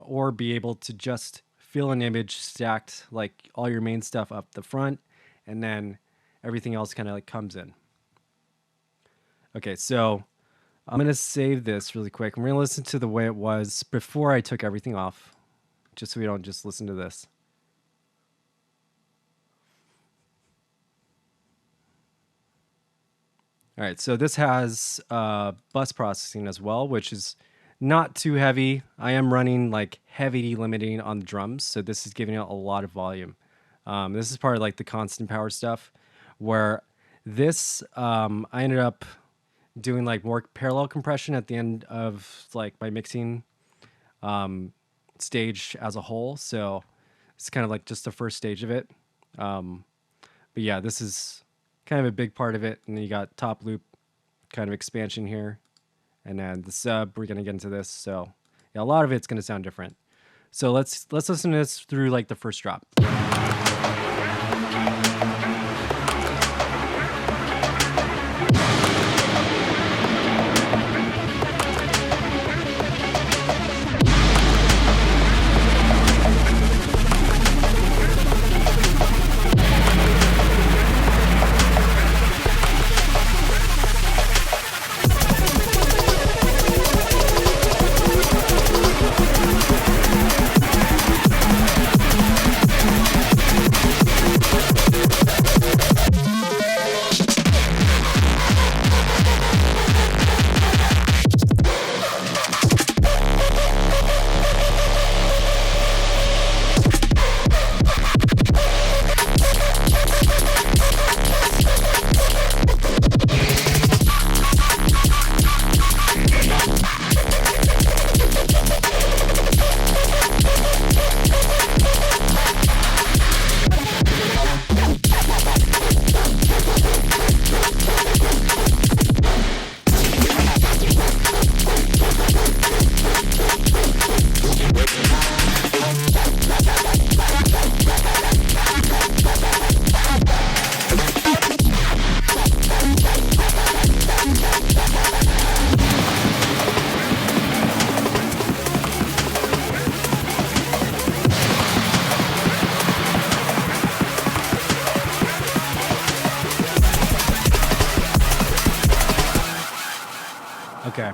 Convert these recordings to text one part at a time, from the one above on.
or be able to just feel an image stacked, like all your main stuff up the front, and then everything else kind of like comes in. Okay, so I'm gonna save this really quick. We're gonna listen to the way it was before I took everything off, just so we don't just listen to this. All right, so this has bus processing as well, which is not too heavy. I am running like heavy limiting on the drums, so this is giving it a lot of volume. This is part of like the constant power stuff, where this I ended up doing like more parallel compression at the end of like my mixing stage as a whole. So it's kind of like just the first stage of it. But yeah, this is kind of a big part of it. And then you got top loop kind of expansion here. And then the sub, we're going to get into this. So yeah, a lot of it's going to sound different. So let's listen to this through like the first drop. Okay.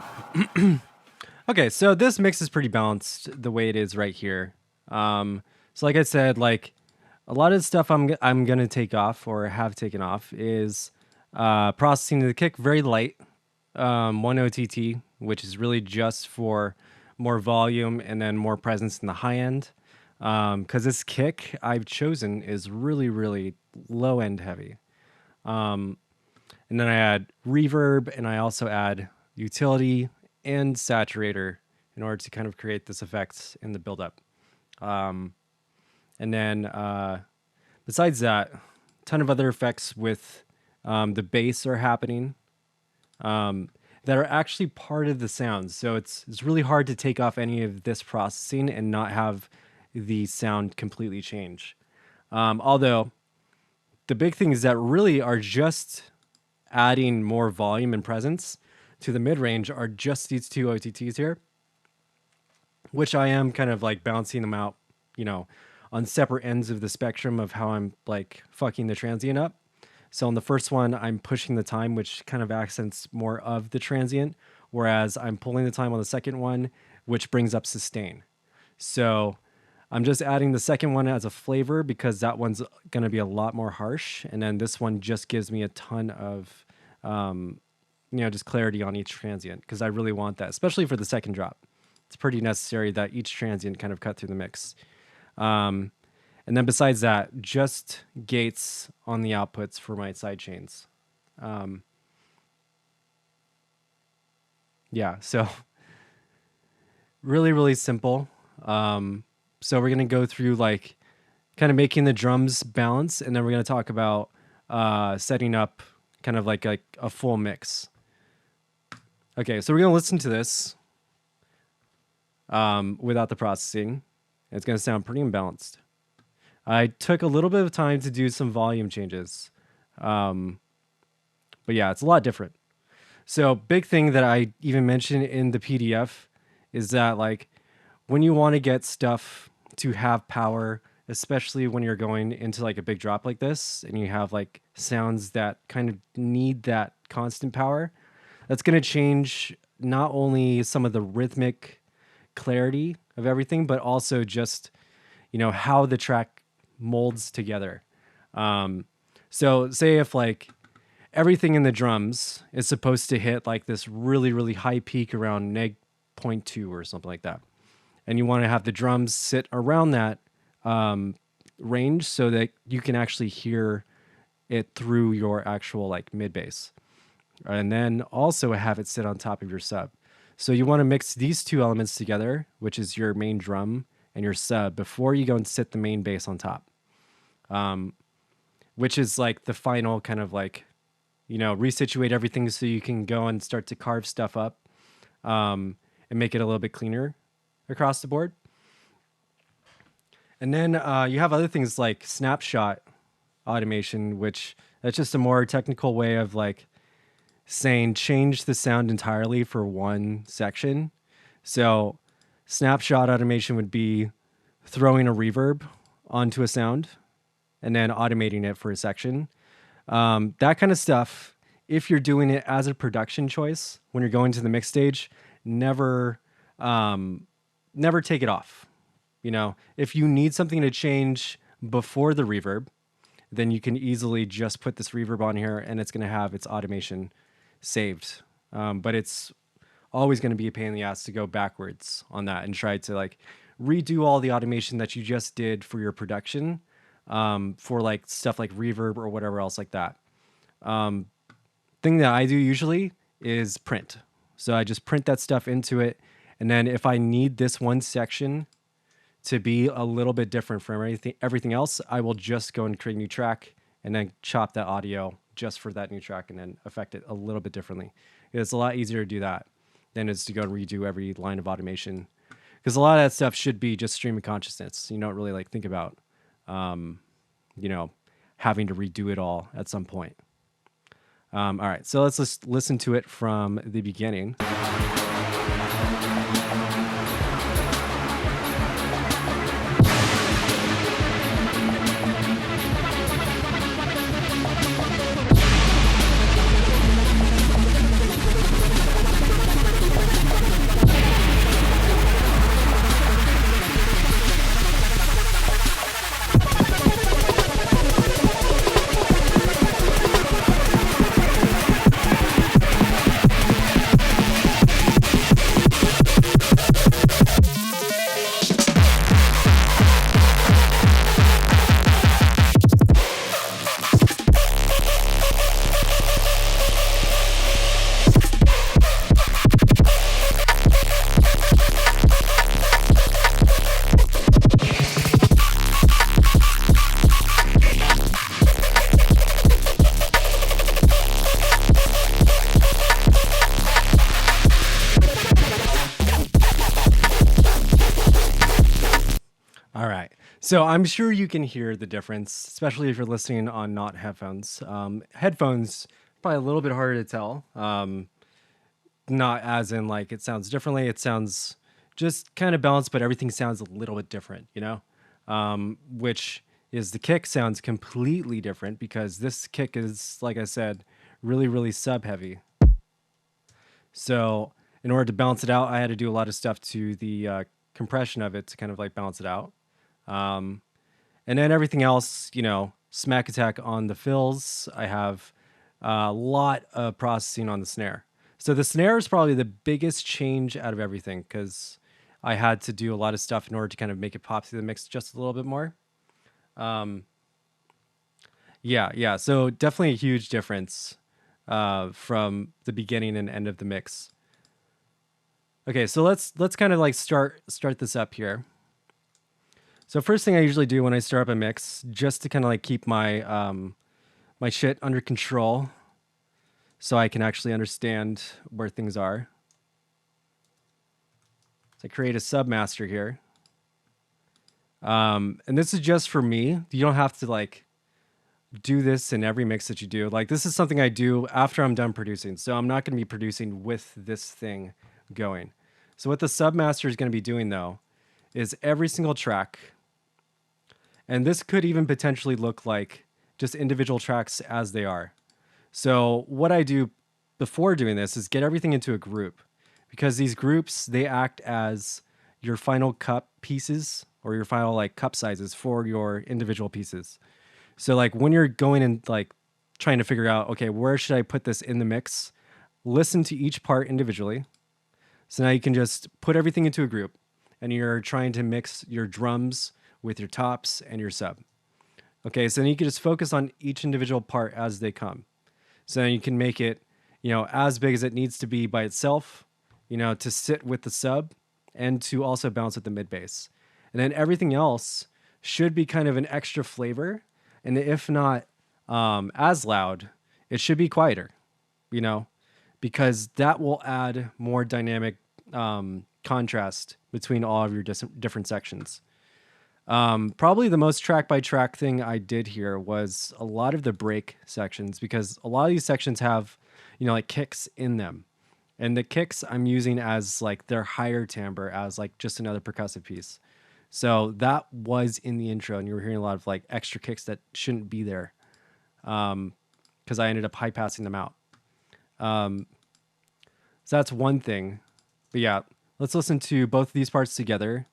Okay, so this mix is pretty balanced the way it is right here. So like I said, like a lot of the stuff I'm gonna take off or have taken off is processing of the kick, very light, one OTT, which is really just for more volume and then more presence in the high end. Because this kick I've chosen is really, really low end heavy. And then I add reverb and I also add utility and saturator in order to kind of create this effect in the buildup. And then besides that, a ton of other effects with the bass are happening that are actually part of the sound. So it's really hard to take off any of this processing and not have the sound completely change. Although the big things that really are just adding more volume and presence to the mid-range are just these two OTTs here, which I am kind of like bouncing them out, you know, on separate ends of the spectrum of how I'm like fucking the transient up. So on the first one, I'm pushing the time, which kind of accents more of the transient, whereas I'm pulling the time on the second one, which brings up sustain. So I'm just adding the second one as a flavor because that one's going to be a lot more harsh. And then this one just gives me a ton of, just clarity on each transient because I really want that, especially for the second drop. It's pretty necessary that each transient kind of cut through the mix. And then besides that, just gates on the outputs for my side chains. Yeah, so really, really simple. So we're going to go through like kind of making the drums balance, and then we're going to talk about setting up kind of like a full mix. Okay, so we're going to listen to this without the processing. It's going to sound pretty imbalanced. I took a little bit of time to do some volume changes. But yeah, it's a lot different. So big thing that I even mentioned in the PDF is that like when you want to get stuff to have power, especially when you're going into like a big drop like this and you have like sounds that kind of need that constant power, that's going to change not only some of the rhythmic clarity of everything, but also just, how the track molds together. So say if like everything in the drums is supposed to hit like this really, really high peak around neg 0.2 or something like that, and you want to have the drums sit around that range so that you can actually hear it through your actual like mid bass, and then also have it sit on top of your sub. So you want to mix these two elements together, which is your main drum and your sub, before you go and sit the main bass on top, which is like the final kind of like, resituate everything so you can go and start to carve stuff up and make it a little bit cleaner across the board. And then you have other things like snapshot automation, which that's just a more technical way of like saying change the sound entirely for one section. So snapshot automation would be throwing a reverb onto a sound and then automating it for a section. That kind of stuff, if you're doing it as a production choice, when you're going to the mix stage, never take it off. If you need something to change before the reverb, then you can easily just put this reverb on here and it's going to have its automation saved. But it's always going to be a pain in the ass to go backwards on that and try to like redo all the automation that you just did for your production, for like stuff like reverb or whatever else like that. Thing that I do usually is print. So I just print that stuff into it. And then if I need this one section to be a little bit different from everything else, I will just go and create a new track and then chop that audio just for that new track and then affect it a little bit differently. It's a lot easier to do that than it is to go and redo every line of automation, because a lot of that stuff should be just stream of consciousness. You don't really like think about, having to redo it all at some point. All right, so let's just listen to it from the beginning. All right. So I'm sure you can hear the difference, especially if you're listening on not headphones. Headphones, probably a little bit harder to tell. Not as in like it sounds differently. It sounds just kind of balanced, but everything sounds a little bit different, which is the kick sounds completely different because this kick is, like I said, really, really sub heavy. So in order to balance it out, I had to do a lot of stuff to the compression of it to kind of like balance it out. And then everything else, smack attack on the fills. I have a lot of processing on the snare. So the snare is probably the biggest change out of everything because I had to do a lot of stuff in order to kind of make it pop through the mix just a little bit more. Yeah. So definitely a huge difference from the beginning and end of the mix. Okay, so let's kind of like start this up here. So first thing I usually do when I start up a mix, just to kind of like keep my my shit under control, so I can actually understand where things are. So I create a submaster here, and this is just for me. You don't have to like do this in every mix that you do. Like this is something I do after I'm done producing, so I'm not going to be producing with this thing going. So what the submaster is going to be doing though is every single track, and this could even potentially look like just individual tracks as they are. So what I do before doing this is get everything into a group, because these groups, they act as your final cup pieces or your final like cup sizes for your individual pieces. So like when you're going and like trying to figure out, okay, where should I put this in the mix? Listen to each part individually. So now you can just put everything into a group, and you're trying to mix your drums with your tops and your sub. Okay, so then you can just focus on each individual part as they come. So you can make it, as big as it needs to be by itself, to sit with the sub and to also bounce with the mid bass. And then everything else should be kind of an extra flavor. And if not as loud, it should be quieter, because that will add more dynamic contrast between all of your different sections. Probably the most track by track thing I did here was a lot of the break sections, because a lot of these sections have, like kicks in them. And the kicks I'm using as like their higher timbre, as like just another percussive piece. So that was in the intro, and you were hearing a lot of like extra kicks that shouldn't be there, because I ended up high passing them out. So that's one thing. But yeah, let's listen to both of these parts together.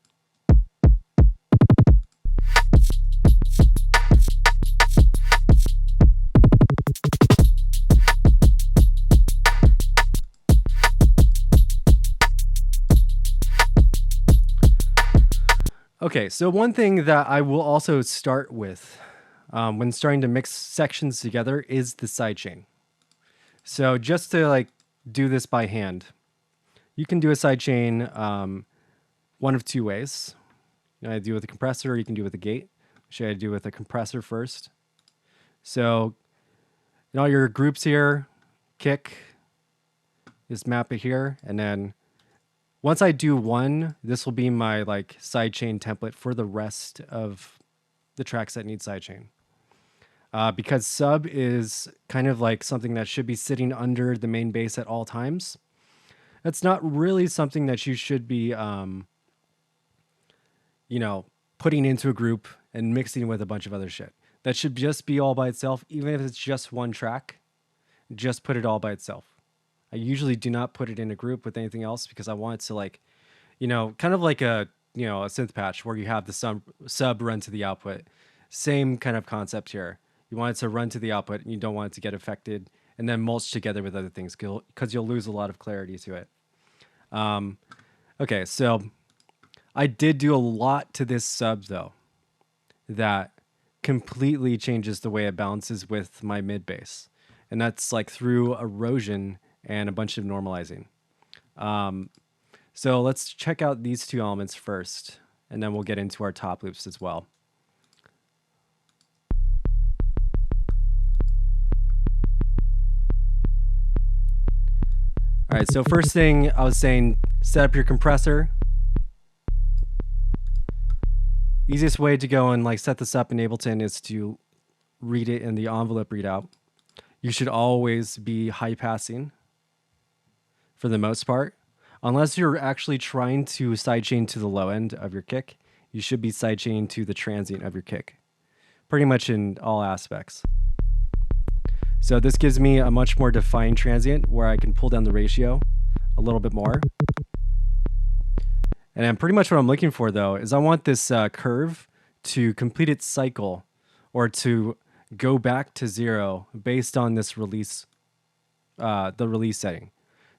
Okay, so one thing that I will also start with when starting to mix sections together is the sidechain. So just to like do this by hand, you can do a sidechain one of two ways. I do with a compressor, or you can do with a gate. Should I do with a compressor first? So in all your groups here, kick, just map it here, and then once I do one, this will be my like sidechain template for the rest of the tracks that need sidechain. Because sub is kind of like something that should be sitting under the main bass at all times. That's not really something that you should be, putting into a group and mixing with a bunch of other shit. That should just be all by itself, even if it's just one track. Just put it all by itself. I usually do not put it in a group with anything else, because I want it to like, kind of like a synth patch where you have the sub run to the output. Same kind of concept here. You want it to run to the output, and you don't want it to get affected and then mulch together with other things, because you'll lose a lot of clarity to it. Okay, so I did do a lot to this sub though that completely changes the way it balances with my mid bass, and that's like through erosion and a bunch of normalizing. So let's check out these two elements first, and then we'll get into our top loops as well. All right, so first thing I was saying, set up your compressor. Easiest way to go and like set this up in Ableton is to read it in the envelope readout. You should always be high passing for the most part. Unless you're actually trying to sidechain to the low end of your kick, you should be sidechaining to the transient of your kick, pretty much in all aspects. So this gives me a much more defined transient where I can pull down the ratio a little bit more. And then pretty much what I'm looking for though is I want this curve to complete its cycle, or to go back to zero based on this release, the release setting.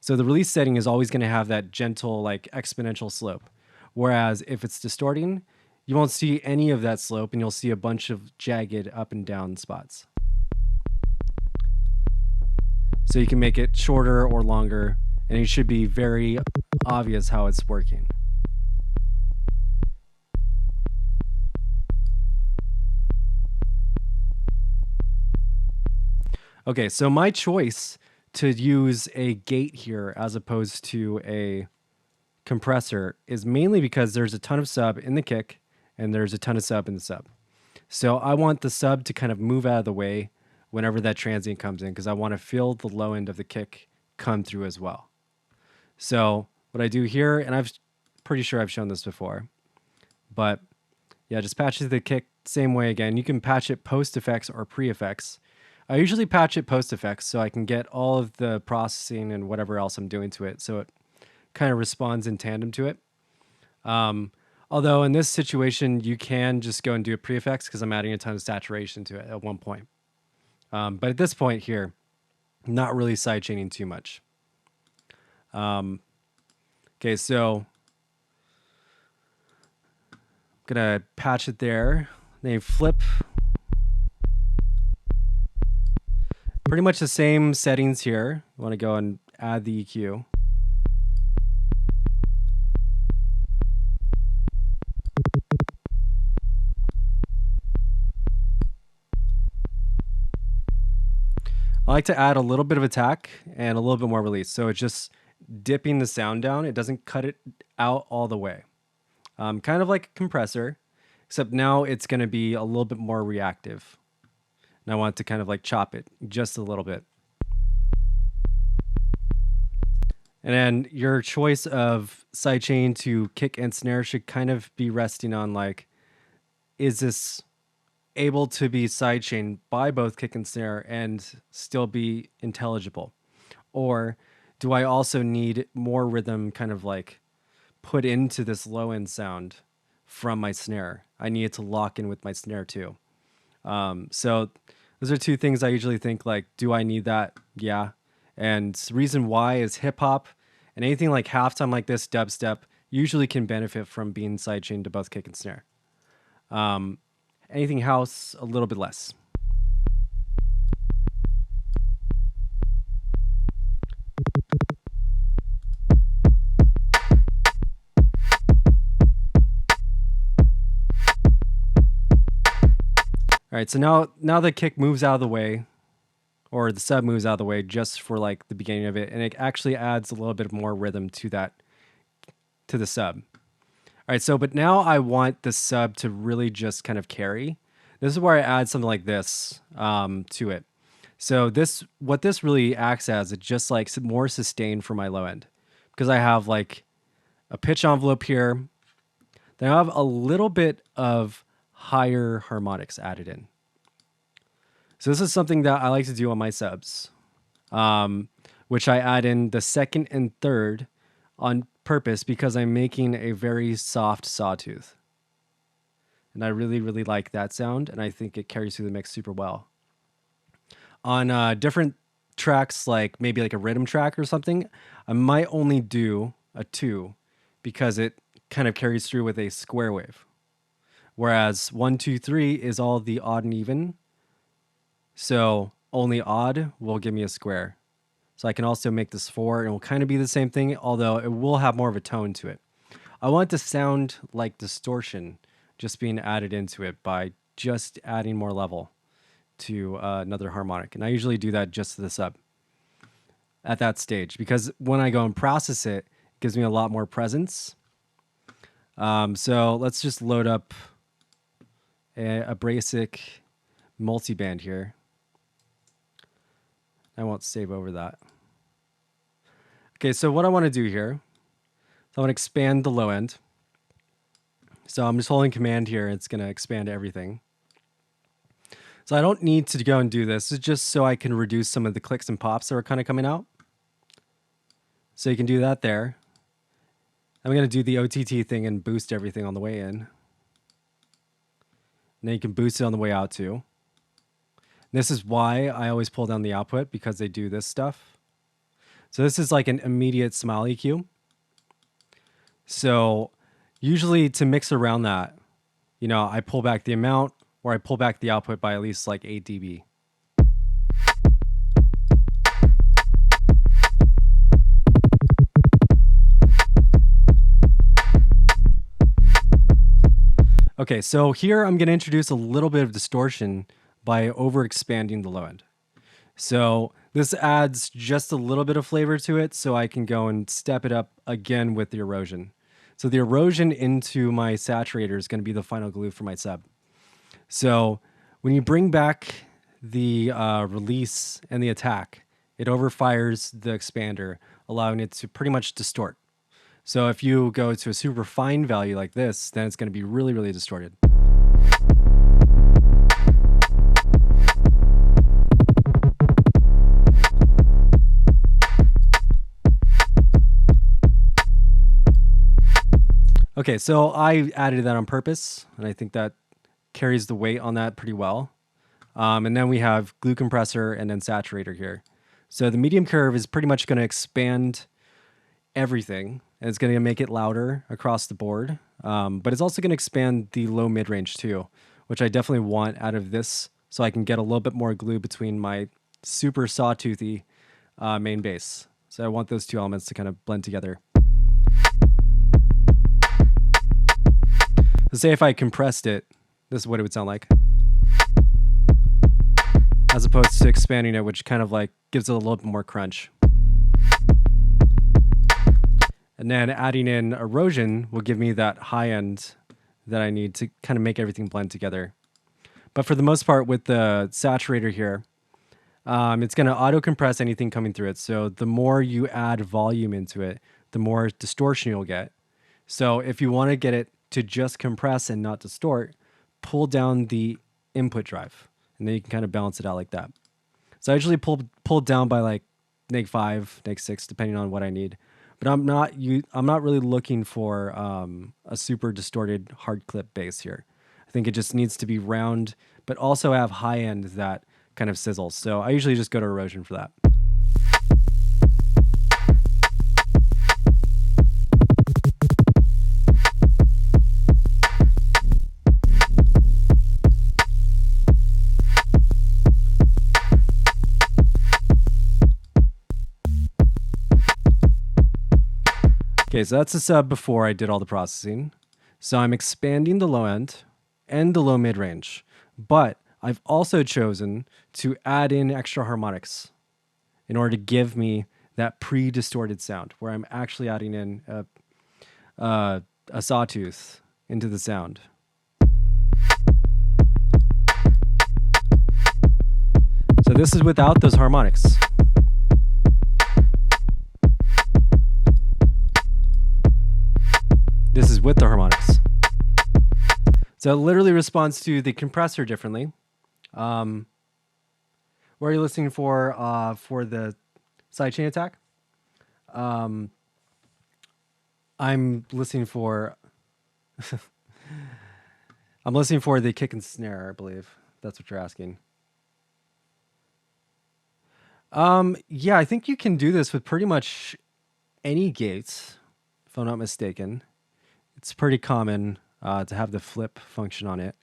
So the release setting is always going to have that gentle, like exponential slope. Whereas if it's distorting, you won't see any of that slope, and you'll see a bunch of jagged up and down spots. So you can make it shorter or longer, and it should be very obvious how it's working. Okay, so my choice to use a gate here as opposed to a compressor is mainly because there's a ton of sub in the kick and there's a ton of sub in the sub. So I want the sub to kind of move out of the way whenever that transient comes in, because I want to feel the low end of the kick come through as well. So what I do here, and I'm pretty sure I've shown this before, But yeah, just patch the kick same way again. You can patch it post effects or pre effects. I usually patch it post effects so I can get all of the processing and whatever else I'm doing to it, so it kind of responds in tandem to it. Um, Although in this situation, you can just go and do a pre effects because I'm adding a ton of saturation to it at one point. But at this point here, not really sidechaining too much. Okay, so I'm gonna patch it there. Then flip. Pretty much the same settings here. You want to go and add the EQ. I like to add a little bit of attack and a little bit more release. So it's just dipping the sound down. It doesn't cut it out all the way. Kind of like a compressor, except now it's going to be a little bit more reactive. And I want to kind of like chop it just a little bit. And then your choice of sidechain to kick and snare should kind of be resting on like, is this able to be sidechained by both kick and snare and still be intelligible? Or do I also need more rhythm kind of like put into this low end sound from my snare? I need it to lock in with my snare too. So those are two things I usually think like, do I need that? Yeah. And the reason why is hip hop and anything like halftime like this, dubstep, usually can benefit from being sidechained to both kick and snare. Anything house, a little bit less. All right, so now the kick moves out of the way, or the sub moves out of the way just for like the beginning of it, and it actually adds a little bit more rhythm to the sub. All right, so but now I want the sub to really just kind of carry. This is where I add something like this to it. So what this really acts as, it's just like more sustain for my low end, because I have like a pitch envelope here. Then I have a little bit of higher harmonics added in. So this is something that I like to do on my subs, which I add in the second and third on purpose because I'm making a very soft sawtooth. And I really, really like that sound, and I think it carries through the mix super well. On different tracks, like maybe like a rhythm track or something, I might only do a 2 because it kind of carries through with a square wave. Whereas 1, 2, 3 is all the odd and even. So only odd will give me a square. So I can also make this 4 and it will kind of be the same thing, although it will have more of a tone to it. I want it to sound like distortion just being added into it by just adding more level to another harmonic. And I usually do that just to the sub at that stage, because when I go and process it, it gives me a lot more presence. So let's just load up a basic multiband here. I won't save over that. Okay, so what I want to do here, so I want to expand the low end. So I'm just holding command here. It's going to expand everything. So I don't need to go and do this. It's just so I can reduce some of the clicks and pops that are kind of coming out. So you can do that there. I'm going to do the OTT thing and boost everything on the way in. And then you can boost it on the way out too. This is why I always pull down the output, because they do this stuff. So this is like an immediate smile EQ. So usually to mix around that, I pull back the amount, or I pull back the output by at least like 8 dB. Okay, so here I'm going to introduce a little bit of distortion by overexpanding the low end. So this adds just a little bit of flavor to it, so I can go and step it up again with the erosion. So the erosion into my saturator is going to be the final glue for my sub. So when you bring back the release and the attack, it overfires the expander, allowing it to pretty much distort. So if you go to a super fine value like this, then it's going to be really, really distorted. Okay, so I added that on purpose, and I think that carries the weight on that pretty well. And then we have glue compressor and then saturator here. So the medium curve is pretty much going to expand everything, and it's going to make it louder across the board. But it's also going to expand the low mid-range too, which I definitely want out of this so I can get a little bit more glue between my super sawtoothy main bass. So I want those two elements to kind of blend together. So say if I compressed it, this is what it would sound like. As opposed to expanding it, which kind of like gives it a little bit more crunch. And then adding in erosion will give me that high end that I need to kind of make everything blend together. But for the most part with the saturator here, it's going to auto compress anything coming through it. So the more you add volume into it, the more distortion you'll get. So if you want to get it to just compress and not distort, pull down the input drive, and then you can kind of balance it out like that. So I usually pull down by like -5, -6, depending on what I need. But I'm not really looking for a super distorted hard clip bass here. I think it just needs to be round, but also have high end that kind of sizzles. So I usually just go to erosion for that. Okay, so that's the sub before I did all the processing. So I'm expanding the low end and the low mid range, but I've also chosen to add in extra harmonics in order to give me that pre-distorted sound where I'm actually adding in a sawtooth into the sound. So this is without those harmonics. This is with the harmonics. So it literally responds to the compressor differently. What are you listening for the sidechain attack? I'm listening for I'm listening for the kick and snare, I believe. That's what you're asking. Yeah, I think you can do this with pretty much any gates, if I'm not mistaken. It's pretty common to have the flip function on it.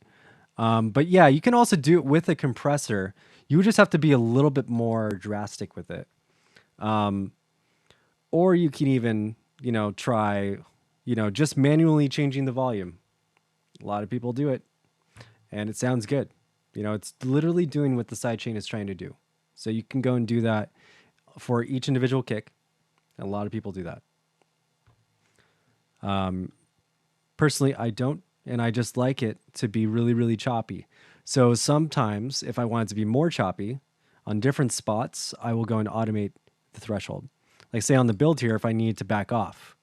But yeah, you can also do it with a compressor. You would just have to be a little bit more drastic with it. Or you can even, try, just manually changing the volume. A lot of people do it, and it sounds good. It's literally doing what the sidechain is trying to do. So you can go and do that for each individual kick. And a lot of people do that. Personally, I don't, and I just like it to be really, really choppy. So sometimes if I want it to be more choppy on different spots, I will go and automate the threshold. Like say on the build here, if I need to back off,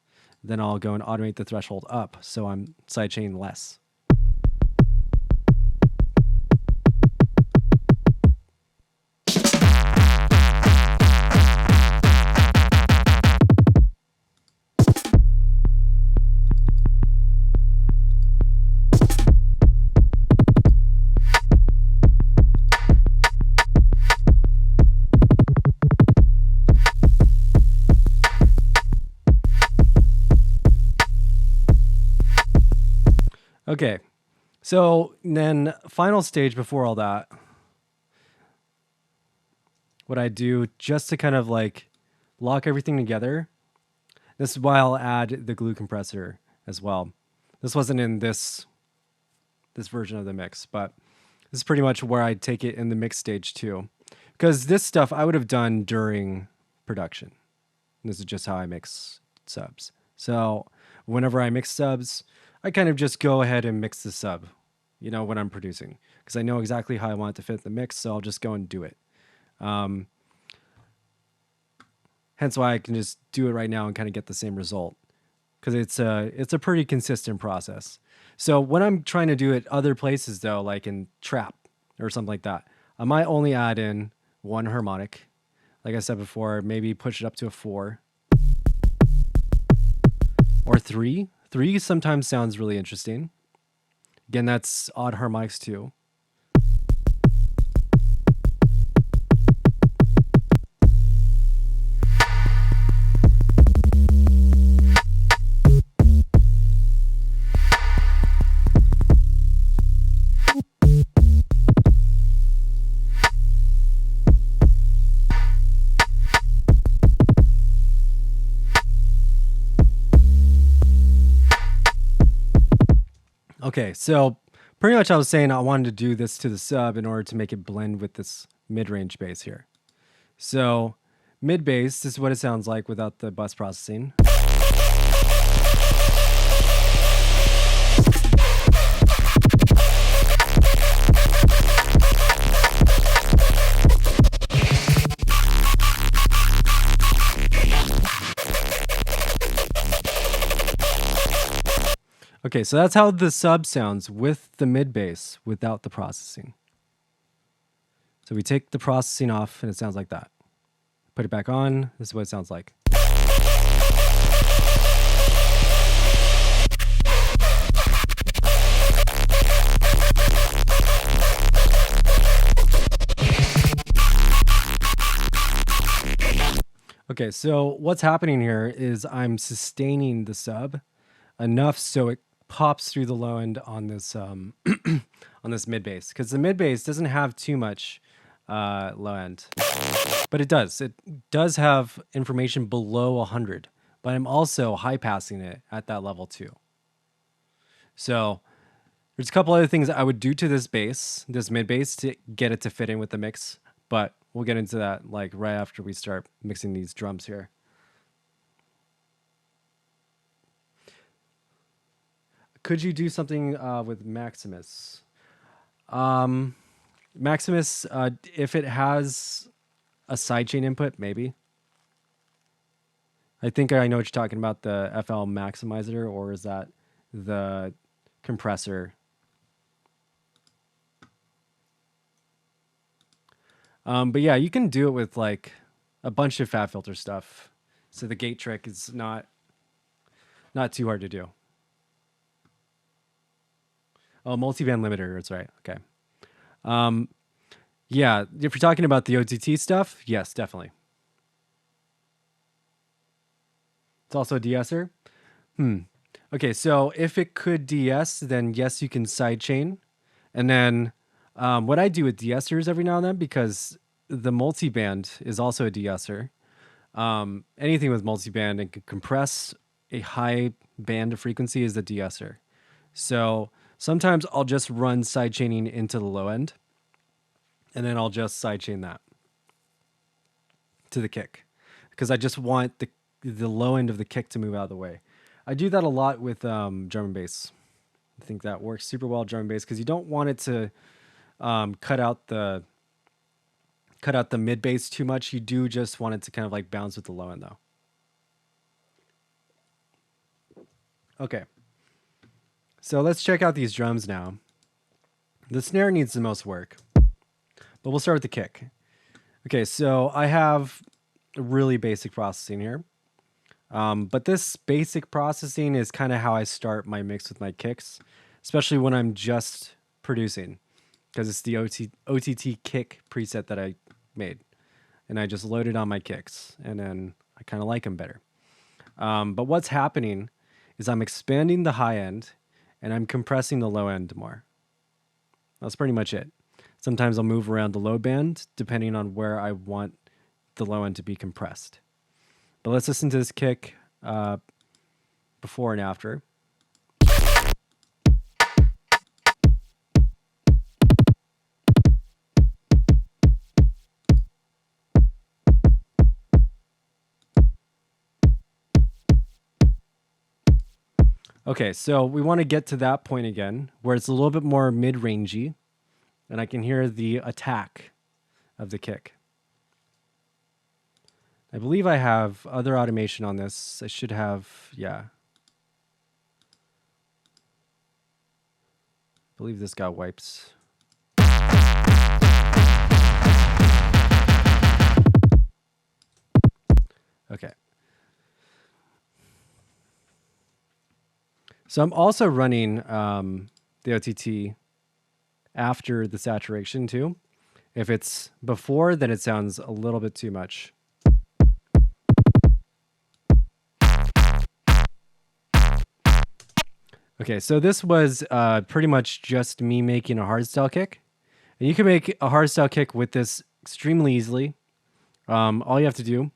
then I'll go and automate the threshold up so I'm sidechain less. Okay, so then final stage before all that, what I do just to kind of like lock everything together, this is why I'll add the glue compressor as well. This wasn't in this version of the mix, but this is pretty much where I take it in the mix stage too. Because this stuff I would have done during production. This is just how I mix subs. So whenever I mix subs, I kind of just go ahead and mix the sub, when I'm producing, because I know exactly how I want it to fit the mix, so I'll just go and do it. Hence why I can just do it right now and kind of get the same result. because it's a pretty consistent process. So when I'm trying to do it other places though, like in trap or something like that, I might only add in one harmonic. Like I said before, maybe push it up to a 4 or 3. 3 sometimes sounds really interesting. Again, that's odd harmonics too. Okay, so pretty much I was saying I wanted to do this to the sub in order to make it blend with this mid-range bass here. So mid bass, this is what it sounds like without the bus processing. Okay, so that's how the sub sounds with the mid bass without the processing. So we take the processing off and it sounds like that. Put it back on, this is what it sounds like. Okay, so what's happening here is I'm sustaining the sub enough so it pops through the low end on this on this mid bass, because the mid bass doesn't have too much low end, but it does have information below 100, but I'm also high passing it at that level too. So there's a couple other things I would do to this bass, this mid bass, to get it to fit in with the mix, but we'll get into that like right after we start mixing these drums here. Could you do something with Maximus? Maximus, if it has a sidechain input, maybe. I think I know what you're talking about, the FL maximizer, or is that the compressor? But yeah, you can do it with like a bunch of fat filter stuff. So the gate trick is not too hard to do. Oh, multiband limiter, that's right. Okay. Yeah, if you're talking about the OTT stuff, yes, definitely. It's also a de-esser. Okay, so if it could de-ess, then yes, you can sidechain. And then what I do with de-essers every now and then, because the multiband is also a de-esser. Anything with multiband and can compress a high band of frequency is a de-esser. So sometimes I'll just run sidechaining into the low end, and then I'll just sidechain that to the kick, because I just want the low end of the kick to move out of the way. I do that a lot with drum and bass. I think that works super well drum and bass, because you don't want it to cut out the mid bass too much. You do just want it to kind of like bounce with the low end though. Okay. So let's check out these drums now. The snare needs the most work, but we'll start with the kick. Okay, so I have a really basic processing here. But this basic processing is kind of how I start my mix with my kicks, especially when I'm just producing, because it's the OTT kick preset that I made. And I just load it on my kicks, and then I kind of like them better. But what's happening is I'm expanding the high end, and I'm compressing the low end more. That's pretty much it. Sometimes I'll move around the low band depending on where I want the low end to be compressed. But let's listen to this kick before and after. Okay, so we want to get to that point again, where it's a little bit more mid-rangey, and I can hear the attack of the kick. I believe I have other automation on this. I should have, yeah. believe this got wiped. Okay. So I'm also running the OTT after the saturation too. If it's before, then it sounds a little bit too much. Okay, so this was pretty much just me making a hardstyle kick. And you can make a hardstyle kick with this extremely easily. All you have to do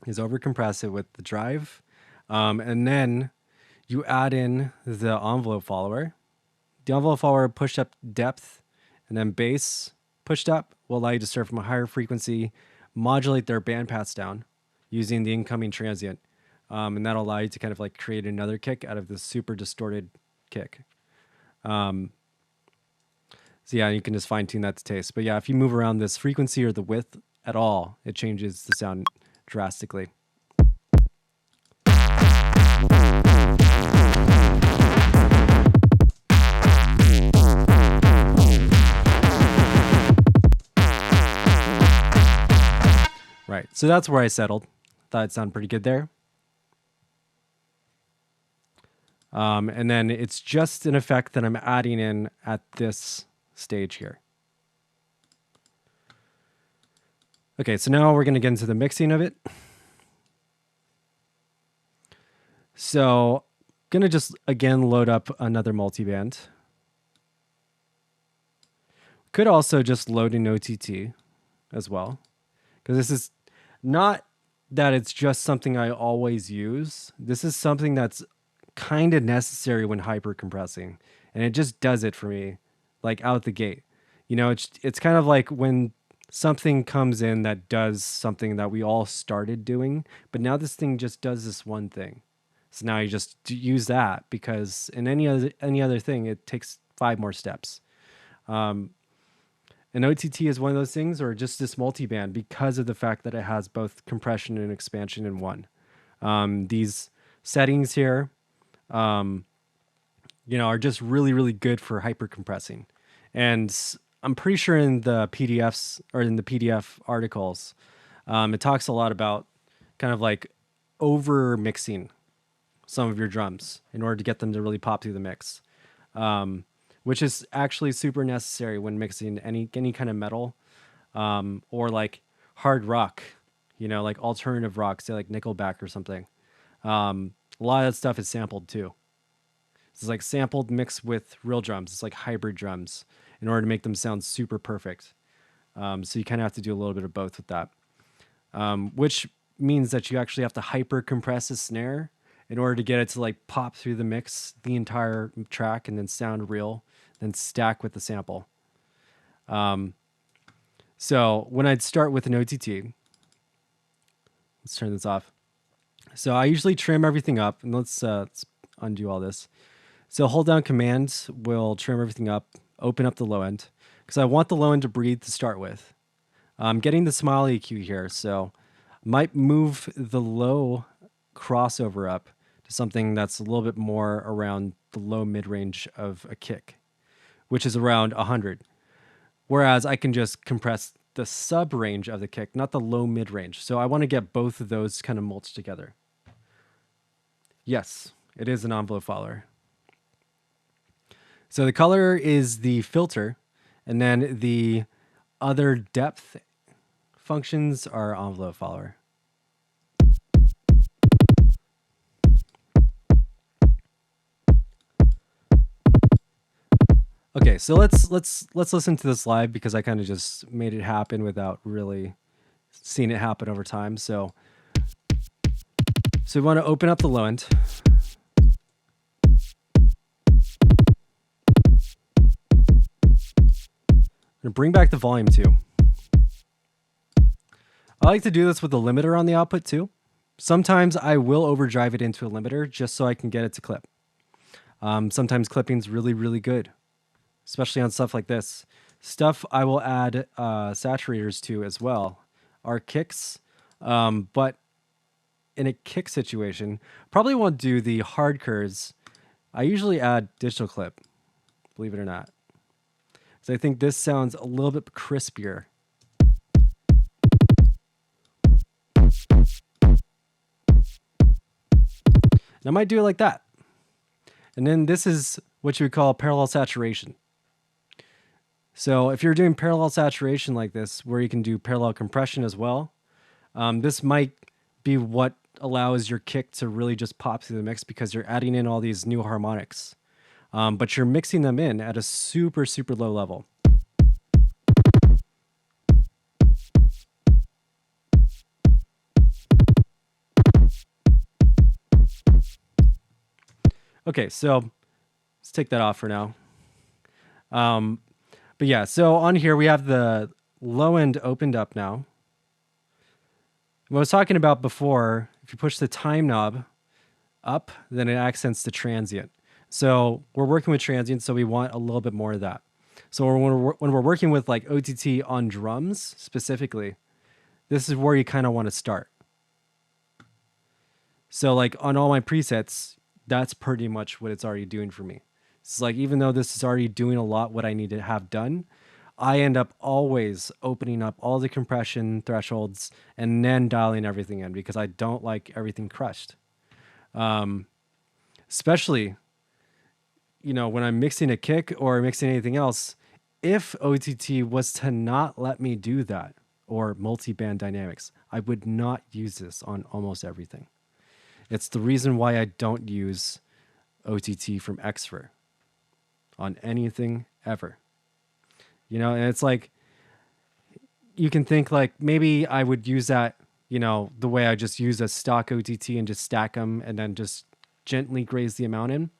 is overcompress it with the drive. And then you add in the envelope follower. The envelope follower pushed up depth, and then bass pushed up will allow you to start from a higher frequency, modulate their bandpass down using the incoming transient. And that'll allow you to kind of like create another kick out of this super distorted kick. So yeah, you can just fine tune that to taste. But yeah, if you move around this frequency or the width at all, it changes the sound drastically. Right, so that's where I settled. Thought it sounded pretty good there. And then it's just an effect that I'm adding in at this stage here. Okay, so now we're going to get into the mixing of it. So I'm going to just, again, load up another multiband. Could also just load an OTT as well, because this is not that it's just something I always use. This is something that's kind of necessary when hyper compressing, and it just does it for me, like out the gate. You know, it's kind of like when something comes in that does something that we all started doing, but now this thing just does this one thing. So now you just use that, because in any other thing, it takes 5 more steps. An OTT is one of those things, or just this multiband, because of the fact that it has both compression and expansion in one. These settings here, are just really, really good for hyper compressing. And I'm pretty sure in the PDFs or in the PDF articles, it talks a lot about kind of like over mixing some of your drums in order to get them to really pop through the mix, which is actually super necessary when mixing any kind of metal, or like hard rock, like alternative rock, say like Nickelback or something. A lot of that stuff is sampled too. It's like sampled mixed with real drums. It's like hybrid drums in order to make them sound super perfect. So you kind of have to do a little bit of both with that, which means that you actually have to hyper compress a snare in order to get it to like pop through the mix, the entire track, and then sound real, then stack with the sample. So when I'd start with an OTT, let's turn this off. So I usually trim everything up, and let's undo all this. So hold down Command will trim everything up, open up the low end, because I want the low end to breathe to start with. I'm getting the smile EQ here, so I might move the low crossover up to something that's a little bit more around the low mid-range of a kick, which is around 100. Whereas I can just compress the sub-range of the kick, not the low mid-range. So I want to get both of those kind of mulched together. Yes, it is an envelope follower. So the color is the filter, and then the other depth functions are envelope follower. Okay, so let's listen to this live, because I kind of just made it happen without really seeing it happen over time. So we want to open up the low end. And bring back the volume too. I like to do this with a limiter on the output too. Sometimes I will overdrive it into a limiter just so I can get it to clip. Sometimes clipping's really, really good, especially on stuff like this. Stuff I will add saturators to as well are kicks, but in a kick situation, probably won't do the hard curves. I usually add digital clip believe it or not. So I think this sounds a little bit crispier. And I might do it like that. And then this is what you would call parallel saturation. So if you're doing parallel saturation like this, where you can do parallel compression as well, this might be what allows your kick to really just pop through the mix because you're adding in all these new harmonics. But you're mixing them in at a super, super low level. Okay, so let's take that off for now. But yeah, so on here we have the low end opened up now. What I was talking about before, if you push the time knob up, then it accents the transient. So we're working with transient, so we want a little bit more of that. So when we're working with like OTT on drums specifically, this is where you kind of want to start. So like on all my presets, that's pretty much what it's already doing for me. It's like, even though this is already doing a lot what I need to have done, I end up always opening up all the compression thresholds and then dialing everything in because I don't like everything crushed. Especially, you know, when I'm mixing a kick or mixing anything else, if OTT was to not let me do that, or multi-band dynamics, I would not use this on almost everything. It's the reason why I don't use OTT from Xfer on anything ever. You know, and it's like, you can think like maybe I would use that, you know, the way I just use a stock OTT and just stack them and then just gently graze the amount in.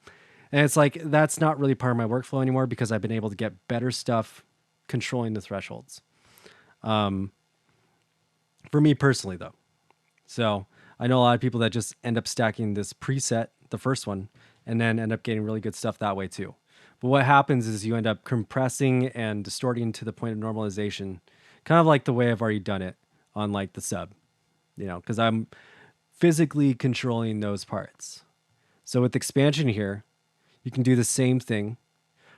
And it's like, that's not really part of my workflow anymore because I've been able to get better stuff controlling the thresholds. For me personally, though. So I know a lot of people that just end up stacking this preset, the first one, and then end up getting really good stuff that way too. But what happens is you end up compressing and distorting to the point of normalization, kind of like the way I've already done it on like the sub, you know, because I'm physically controlling those parts. So with expansion here, you can do the same thing.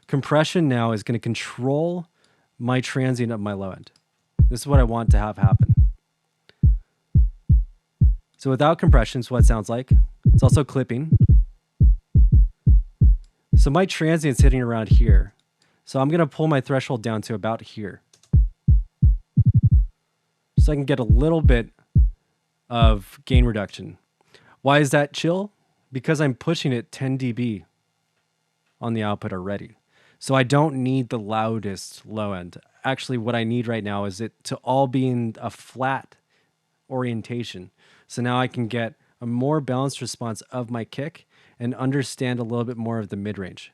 Compression now is going to control my transient of my low end. This is what I want to have happen. So without compression, is what it sounds like. It's also clipping. So my transient's hitting around here. So I'm going to pull my threshold down to about here. So I can get a little bit of gain reduction. Why is that chill? Because I'm pushing it 10 dB on the output already. So I don't need the loudest low end. Actually, what I need right now is it to all be in a flat orientation. So now I can get a more balanced response of my kick and understand a little bit more of the mid-range.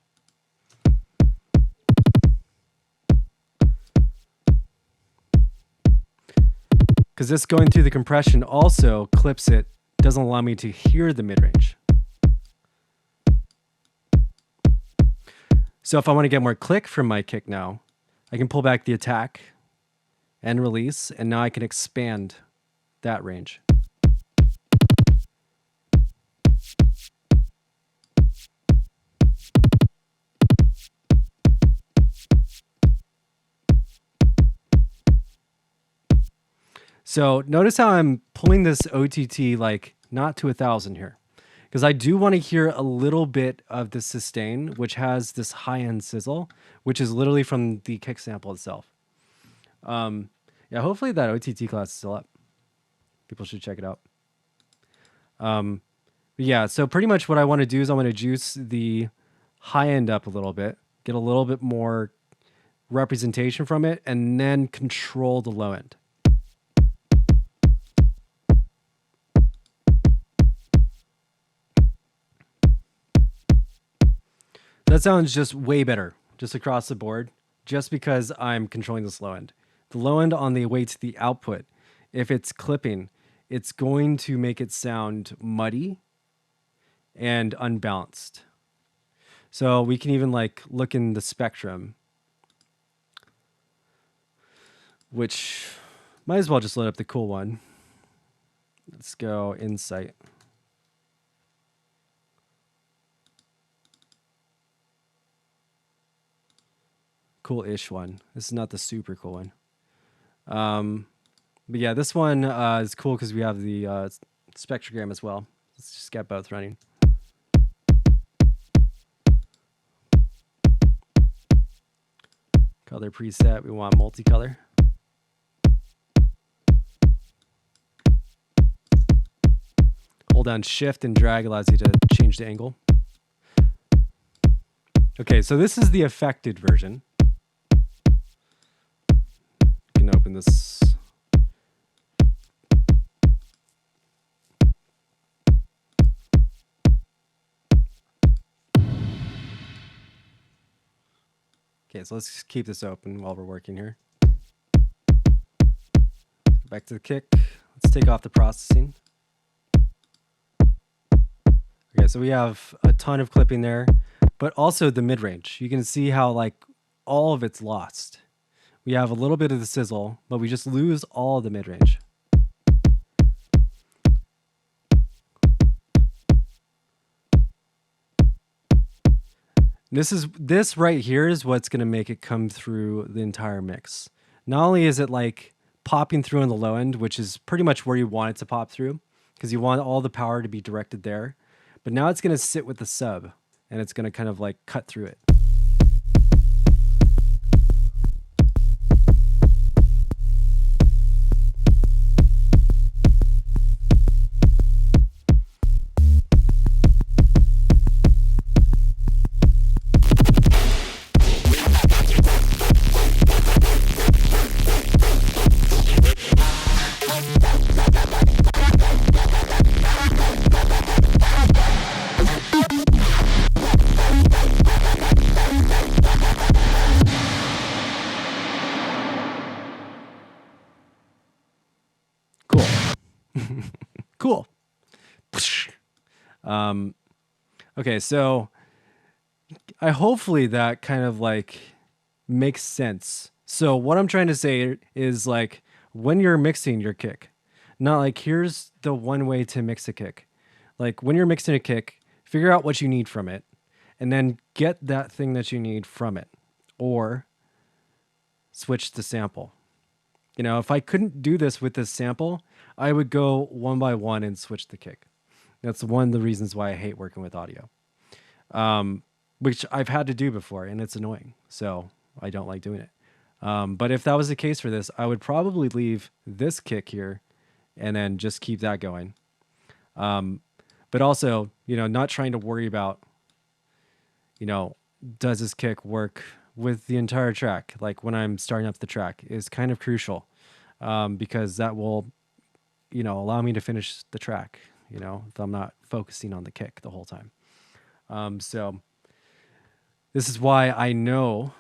Because this going through the compression also clips it, doesn't allow me to hear the mid-range. So if I want to get more click from my kick now, I can pull back the attack and release, and now I can expand that range. So notice how I'm pulling this OTT like not to 1,000 here, because I do want to hear a little bit of the sustain, which has this high-end sizzle, which is literally from the kick sample itself. Yeah, hopefully that OTT class is still up. People should check it out. Yeah, so pretty much what I want to do is I want to juice the high end up a little bit, get a little bit more representation from it, and then control the low end. That sounds just way better, just across the board, just because I'm controlling this low end. The low end on the way to the output, if it's clipping, it's going to make it sound muddy and unbalanced. So we can even like look in the spectrum, which might as well just load up the cool one. Let's go Insight. cool-ish one. This is not the super cool one. But yeah, this one is cool because we have the spectrogram as well. Let's just get both running. Color preset, we want multicolor. Hold down shift and drag allows you to change the angle. Okay, so this is the affected version. You can open this. Okay, so let's keep this open while we're working here. Back to the kick. Let's take off the processing. Okay, so we have a ton of clipping there, but also the mid-range. You can see how like all of it's lost. We have a little bit of the sizzle, but we just lose all of the mid-range. This right here is what's going to make it come through the entire mix. Not only is it like popping through on the low end, which is pretty much where you want it to pop through, because you want all the power to be directed there, but now it's going to sit with the sub, and it's going to kind of like cut through it. Cool. Okay, so hopefully that kind of like makes sense. So what I'm trying to say is like when you're mixing your kick, not like here's the one way to mix a kick. Like when you're mixing a kick, figure out what you need from it and then get that thing that you need from it, or switch the sample. You know, if I couldn't do this with this sample, I would go one by one and switch the kick. That's one of the reasons why I hate working with audio, which I've had to do before, and it's annoying. So I don't like doing it. But if that was the case for this, I would probably leave this kick here and then just keep that going. But also, you know, not trying to worry about, you know, does this kick work with the entire track? Like when I'm starting up the track is kind of crucial, because that will, you know, allow me to finish the track, you know, if I'm not focusing on the kick the whole time. So this is why I know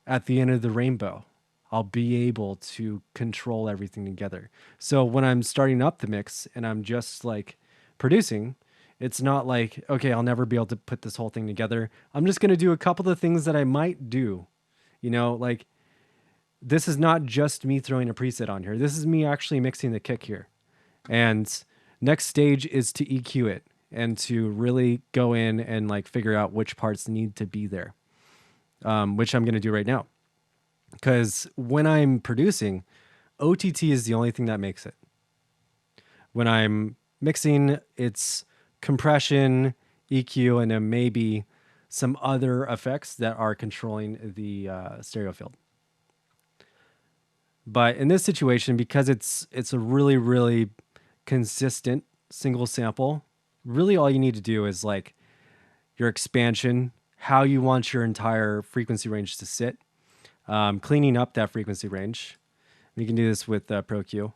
at the end of the rainbow, I'll be able to control everything together. So when I'm starting up the mix and I'm just like producing, it's not like, okay, I'll never be able to put this whole thing together. I'm just going to do a couple of things that I might do, you know, like this is not just me throwing a preset on here. This is me actually mixing the kick here. And next stage is to EQ it and to really go in and like figure out which parts need to be there, which I'm going to do right now. Because when I'm producing, OTT is the only thing that makes it. When I'm mixing, it's compression, EQ, and then maybe some other effects that are controlling the stereo field. But in this situation, because it's a really, really consistent single sample, really all you need to do is like your expansion, how you want your entire frequency range to sit, cleaning up that frequency range. You can do this with Pro Q.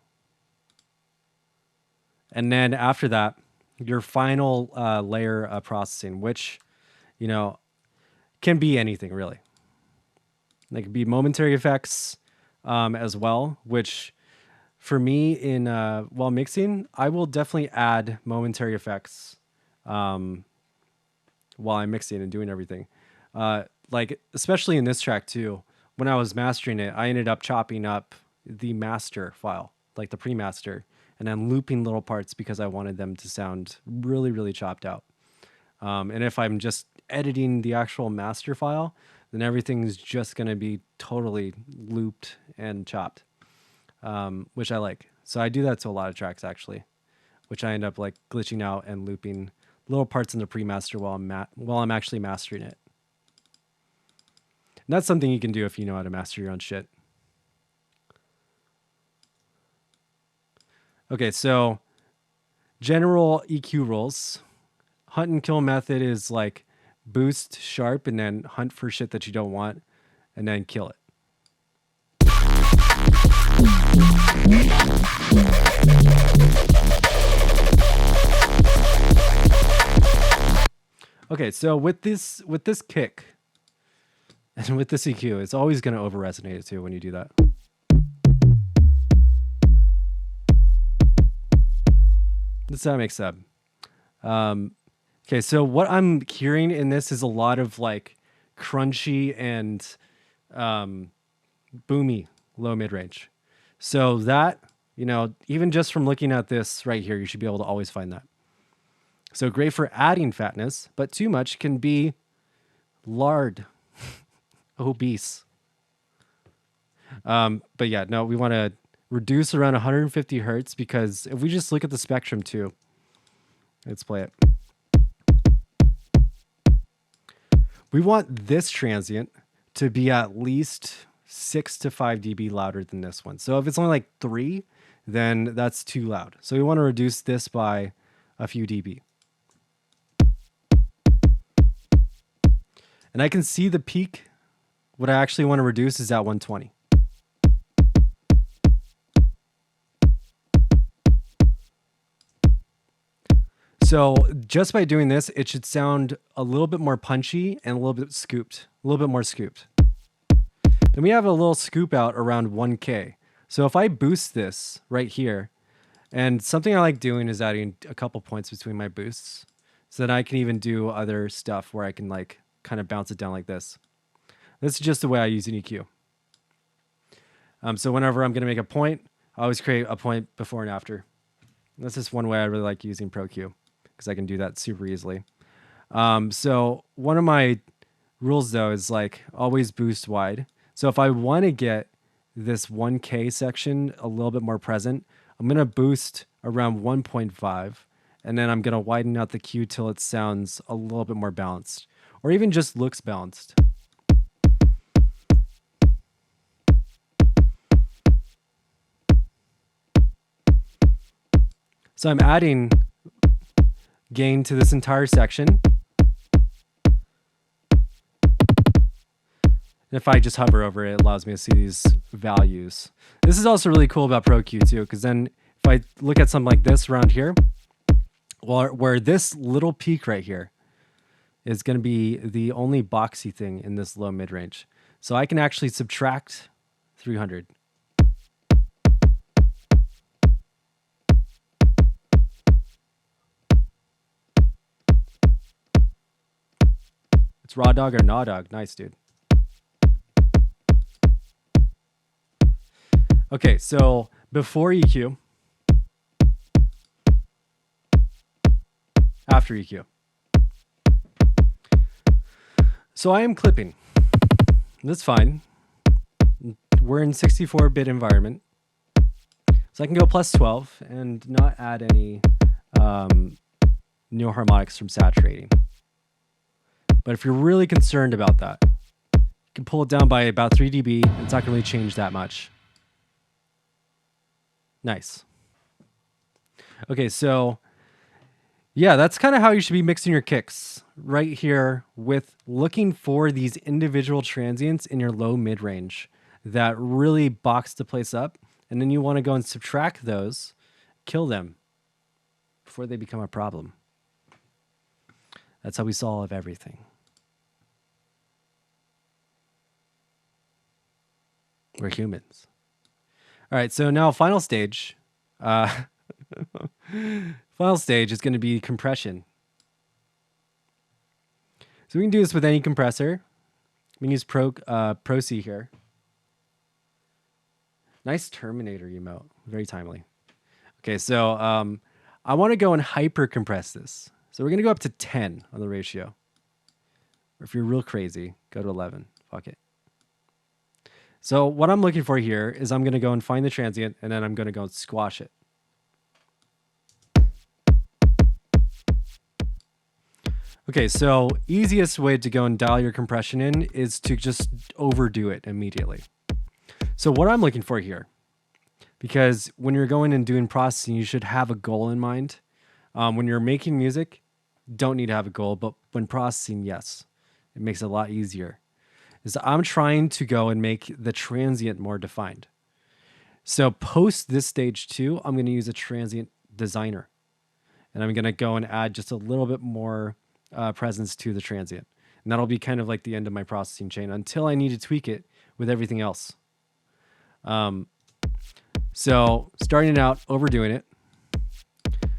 And then after that, your final layer of processing, which, you know, can be anything really. They can be momentary effects as well, which for me in while mixing, I will definitely add momentary effects while I'm mixing and doing everything. Like especially in this track too, when I was mastering it, I ended up chopping up the master file, like the pre-master, and then looping little parts because I wanted them to sound really, really chopped out. And if I'm just editing the actual master file, then everything's just going to be totally looped and chopped, which I like. So I do that to a lot of tracks actually, which I end up like glitching out and looping little parts in the pre-master while I'm actually mastering it. And that's something you can do if you know how to master your own shit. Okay, so general EQ rules. Hunt and kill method is like boost sharp and then hunt for shit that you don't want and then kill it. Okay, so with this kick and with this EQ, it's always going to over resonate it too when you do that. Does that make sense? Okay, so what I'm hearing in this is a lot of like crunchy and boomy low mid range. So that, you know, even just from looking at this right here, you should be able to always find that. So great for adding fatness, but too much can be lard, obese. But yeah, no, we want to reduce around 150 hertz because if we just look at the spectrum too, let's play it. We want this transient to be at least 6 to 5 dB louder than this one. So if it's only like 3, then that's too loud. So we want to reduce this by a few dB. And I can see the peak. What I actually want to reduce is at 120. So just by doing this, it should sound a little bit more punchy and a little bit scooped, a little bit more scooped. Then we have a little scoop out around 1K. So if I boost this right here, and something I like doing is adding a couple points between my boosts, so that I can even do other stuff where I can like kind of bounce it down like this. This is just the way I use an EQ. So whenever I'm going to make a point, I always create a point before and after. That's just one way I really like using ProQ, because I can do that super easily. So one of my rules though is like always boost wide. So if I want to get this 1K section a little bit more present, I'm going to boost around 1.5 and then I'm going to widen out the Q till it sounds a little bit more balanced or even just looks balanced. So I'm adding gain to this entire section. And if I just hover over it, it allows me to see these values. This is also really cool about ProQ too, because then if I look at something like this around here, where this little peak right here is going to be the only boxy thing in this low mid range. So I can actually subtract 300. It's raw dog or gnaw dog. Nice, dude. Okay, so before EQ, after EQ. So I am clipping. That's fine. We're in 64-bit environment. So I can go plus 12 and not add any new harmonics from saturating. But if you're really concerned about that, you can pull it down by about 3 dB. And it's not going to really change that much. Nice. Okay, so yeah, that's kind of how you should be mixing your kicks right here with looking for these individual transients in your low mid range that really box the place up. And then you want to go and subtract those, kill them before they become a problem. That's how we solve everything. We're humans. All right, so now final stage. Final stage is going to be compression. So we can do this with any compressor. We can use Pro C here. Nice Terminator emote. Very timely. Okay, so I want to go and hyper compress this. So we're going to go up to 10 on the ratio. Or if you're real crazy, go to 11. Fuck it. So what I'm looking for here is I'm going to go and find the transient, and then I'm going to go and squash it. Okay, so easiest way to go and dial your compression in is to just overdo it immediately. So what I'm looking for here, because when you're going and doing processing, you should have a goal in mind. When you're making music, don't need to have a goal, but when processing, yes, it makes it a lot easier. Is I'm trying to go and make the transient more defined. So post this stage 2, I'm going to use a transient designer, and I'm going to go and add just a little bit more presence to the transient. And that'll be kind of like the end of my processing chain until I need to tweak it with everything else. So starting out, overdoing it.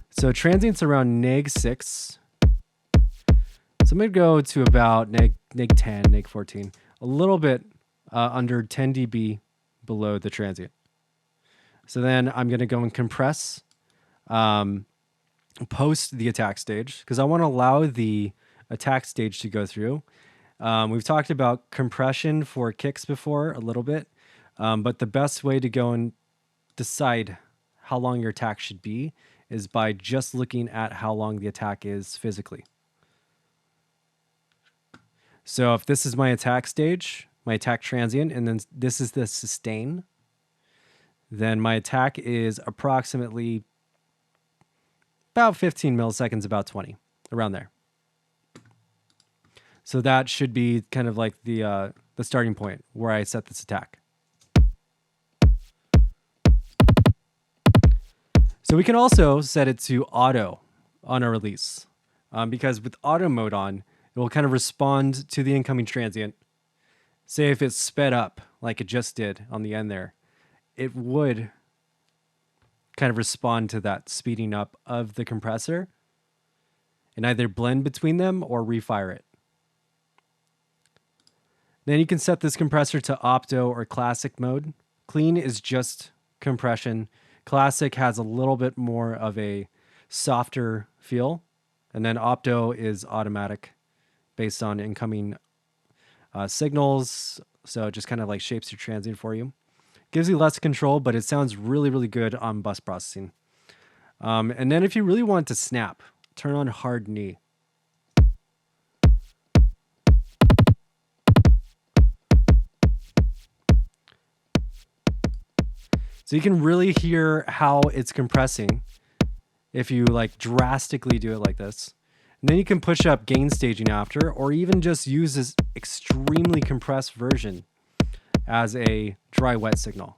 So transient's around neg6. So I'm going to go to about neg 10, neg 14, a little bit under 10 dB below the transient. So then I'm going to go and compress post the attack stage, because I want to allow the attack stage to go through. We've talked about compression for kicks before a little bit, but the best way to go and decide how long your attack should be is by just looking at how long the attack is physically. So if this is my attack stage, my attack transient, and then this is the sustain, then my attack is approximately about 15 milliseconds, about 20, around there. So that should be kind of like the starting point where I set this attack. So we can also set it to auto on a release, because with auto mode on, it will kind of respond to the incoming transient. Say if it's sped up like it just did on the end there, it would kind of respond to that speeding up of the compressor and either blend between them or refire it. Then you can set this compressor to opto or classic mode. Clean is just compression. Classic has a little bit more of a softer feel. And then opto is automatic based on incoming signals. So it just kind of like shapes your transient for you. Gives you less control, but it sounds really, really good on bus processing. And then if you really want to snap, turn on hard knee. So you can really hear how it's compressing if you like drastically do it like this. And then you can push up gain staging after, or even just use this extremely compressed version as a dry wet signal.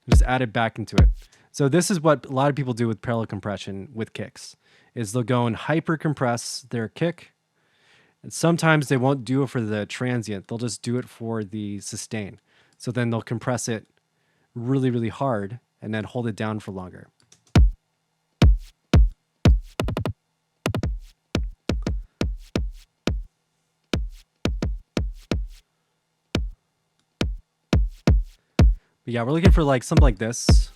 Just add it back into it. So this is what a lot of people do with parallel compression with kicks, is they'll go and hyper compress their kick. And sometimes they won't do it for the transient. They'll just do it for the sustain. So then they'll compress it really, really hard and then hold it down for longer. But yeah, we're looking for like something like this.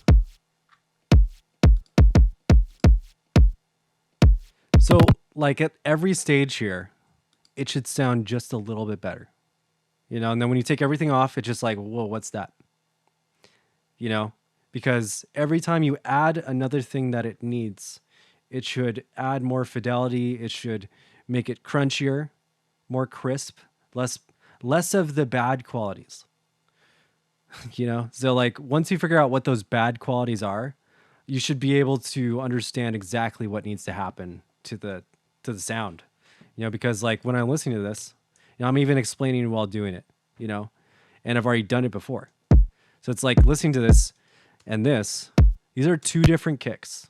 So like at every stage here, it should sound just a little bit better, you know? And then when you take everything off, it's just like, whoa, what's that? You know, because every time you add another thing that it needs, it should add more fidelity. It should make it crunchier, more crisp, less of the bad qualities, you know? So like once you figure out what those bad qualities are, you should be able to understand exactly what needs to happen to the sound. You know, because like when I'm listening to this, you know, I'm even explaining while doing it, you know, and I've already done it before. So it's like listening to this and this, these are two different kicks,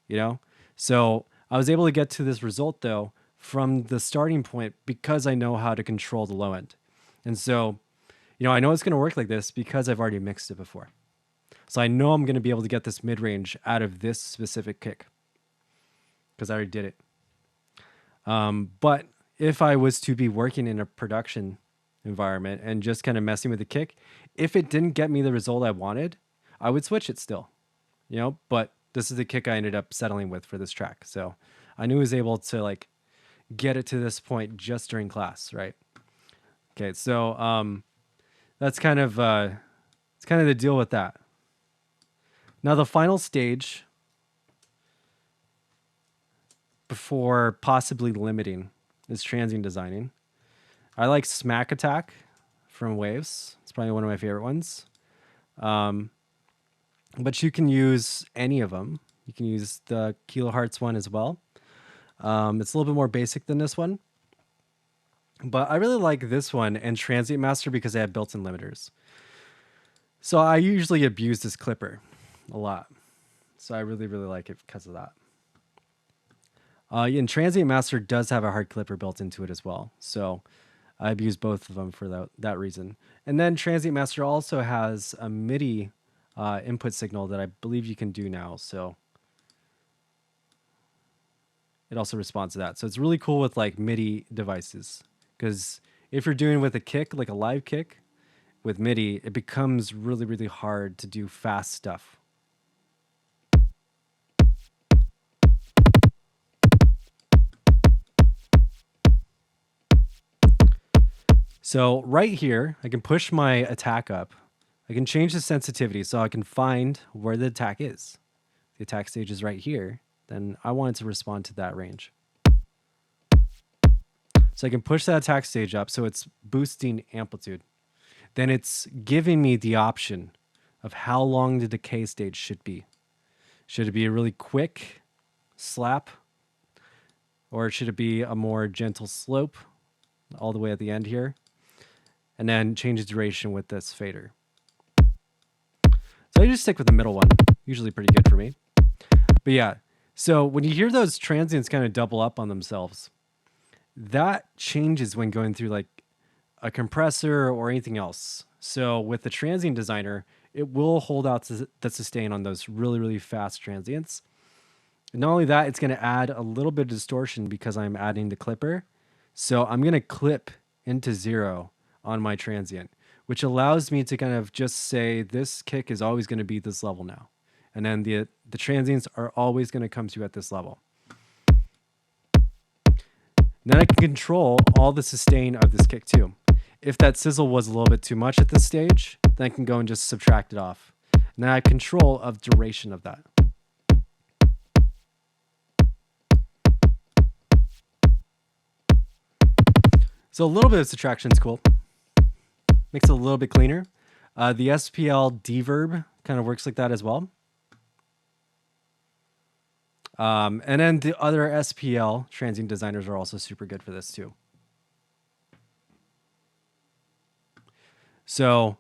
you know? So I was able to get to this result though from the starting point because I know how to control the low end. And so, you know, I know it's going to work like this because I've already mixed it before. So I know I'm going to be able to get this mid-range out of this specific kick because I already did it. But if I was to be working in a production environment and just kind of messing with the kick, if it didn't get me the result I wanted, I would switch it still, you know, but this is the kick I ended up settling with for this track. So I knew I was able to like get it to this point just during class, right? Okay, so that's kind of it's kind of the deal with that. Now the final stage before possibly limiting is transient designing. I like Smack Attack from Waves. It's probably one of my favorite ones. But you can use any of them. You can use the Kilohertz one as well. It's a little bit more basic than this one. But I really like this one and Transient Master because they have built-in limiters. So I usually abuse this clipper a lot. So I really, really like it because of that. And Transient Master does have a hard clipper built into it as well. So I abuse both of them for that reason. And then Transient Master also has a MIDI input signal that I believe you can do now. So it also responds to that. So it's really cool with like MIDI devices, because if you're doing with a kick, like a live kick with MIDI, it becomes really, really hard to do fast stuff. So right here, I can push my attack up. I can change the sensitivity so I can find where the attack is. The attack stage is right here. Then I want it to respond to that range. So I can push that attack stage up so it's boosting amplitude. Then it's giving me the option of how long the decay stage should be. Should it be a really quick slap? Or should it be a more gentle slope all the way at the end here? And then change the duration with this fader. So I just stick with the middle one. Usually pretty good for me. But yeah, so when you hear those transients kind of double up on themselves, that changes when going through like a compressor or anything else. So with the transient designer, it will hold out the sustain on those really, really fast transients. And not only that, it's going to add a little bit of distortion because I'm adding the clipper. So I'm going to clip into 0 on my transient, which allows me to kind of just say this kick is always going to be this level now. And then the transients are always going to come to you at this level. Then I can control all the sustain of this kick too. If that sizzle was a little bit too much at this stage, then I can go and just subtract it off. And then I have control of duration of that. So a little bit of subtraction is cool. Makes it a little bit cleaner. The SPL deverb kind of works like that as well. And then the other SPL transient designers are also super good for this too. So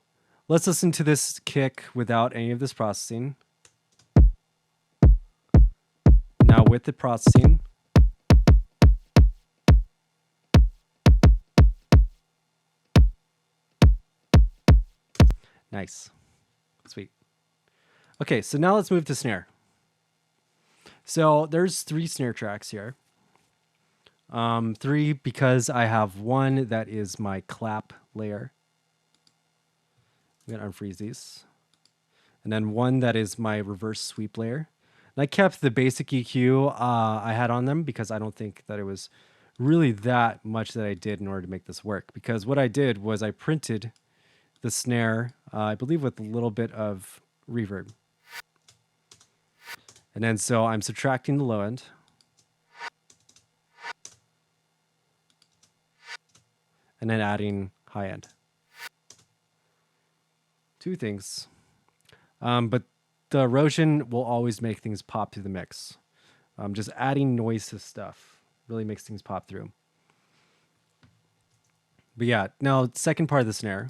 let's listen to this kick without any of this processing. Now with the processing. Nice. Sweet. Okay, so now let's move to snare. So there's 3 snare tracks here. 3 because I have one that is my clap layer. I'm going to unfreeze these. And then one that is my reverse sweep layer. And I kept the basic EQ I had on them because I don't think that it was really that much that I did in order to make this work. Because what I did was I printed the snare, I believe with a little bit of reverb. And then so I'm subtracting the low end. And then adding high end. 2 things. But the erosion will always make things pop through the mix. Just adding noise to stuff really makes things pop through. But yeah, now second part of the snare,